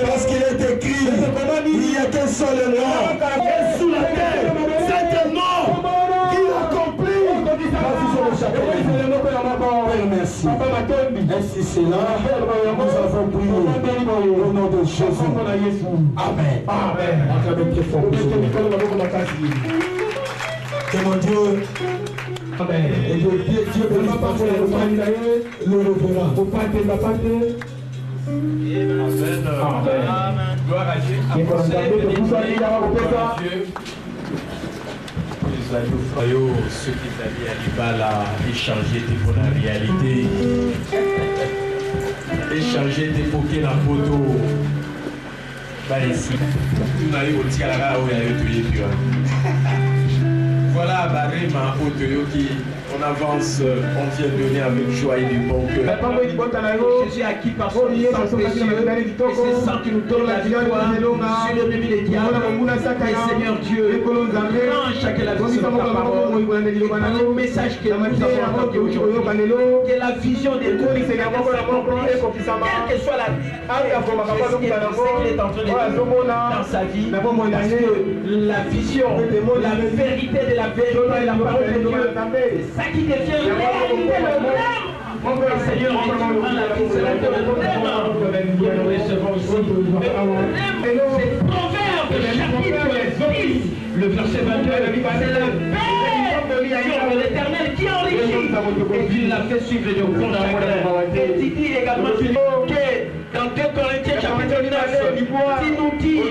parce qu'il est écrit, il n'y a qu'un seul nom sous la terre, c'est un nom qui accomplit la vision de chacun. Père, merci. Ainsi c'est là, nous avons prié au nom de Jésus. Amen. Amen. Acclamez très fort. Que mon Dieu, Amen. Et Dieu bénisse le révérend. Amen. Gloire à Dieu. Les amis frères, ceux qui allaient à l'Ibala, échanger pour la réalité. Échanger des bouquets dans la photo. Voilà, Barima Otoyoki. On avance, on vient donner avec joie et du bon cœur. Jésus a acquis par son sang précieux, et c'est ça qui nous donne la victoire sur le début des diables. Et Seigneur Dieu, range chacun la vision de ta parole, et par le message que nous avons entendu aujourd'hui, que la vision de tous les Seigneurs s'accomplisse, quelle que soit la ce qu'il est en train de vivre dans sa vie, parce que la vision, la vérité de la vérité de la parole de Dieu, ça qui devient réalité le même. Seigneur, tu prends la vie, c'est la vie de nous recevons ici. C'est Proverbe, chapitre 10, le verset 22, c'est la paix sur l'Éternel qui enrichit. Et tu l'as fait suivre de bon chacun. Et tu dis également que dans 2 Corinthiens chapitre 9, tu nous dis,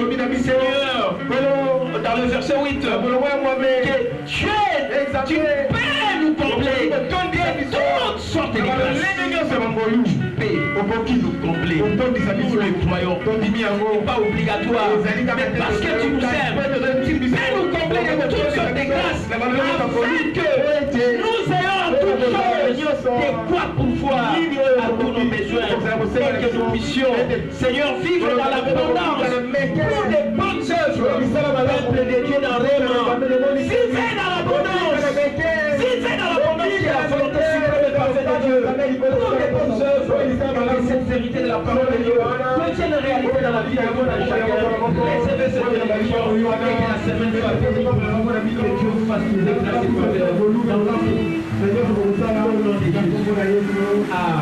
Seigneur, dans le verset 8, que tu peux nous combler de toutes sortes de grâces. Nous combler. Nous le croyons. Pas obligatoire. Mais parce que tu nous aimes, tu peux nous combler de toutes sortes de grâces. Afin que nous ayons toutes choses de quoi pouvoir à tous nos besoins. Et que nous puissions, Seigneur, vivre dans l'abondance pour des bonnes œuvres. Peuple de Dieu dans Rome. Vivez dans l'abondance. Vivez dans l'abondance qui est la volonté suprême et parfaite de Dieu. Pour des bonnes œuvres. Et cette vérité de la parole de Dieu devienne une réalité dans la vie de chacun. Laissez-le se dire la vie. Et que la semaine soit bénie pour le moment. Que Dieu vous fasse une déclaration pour le Amen.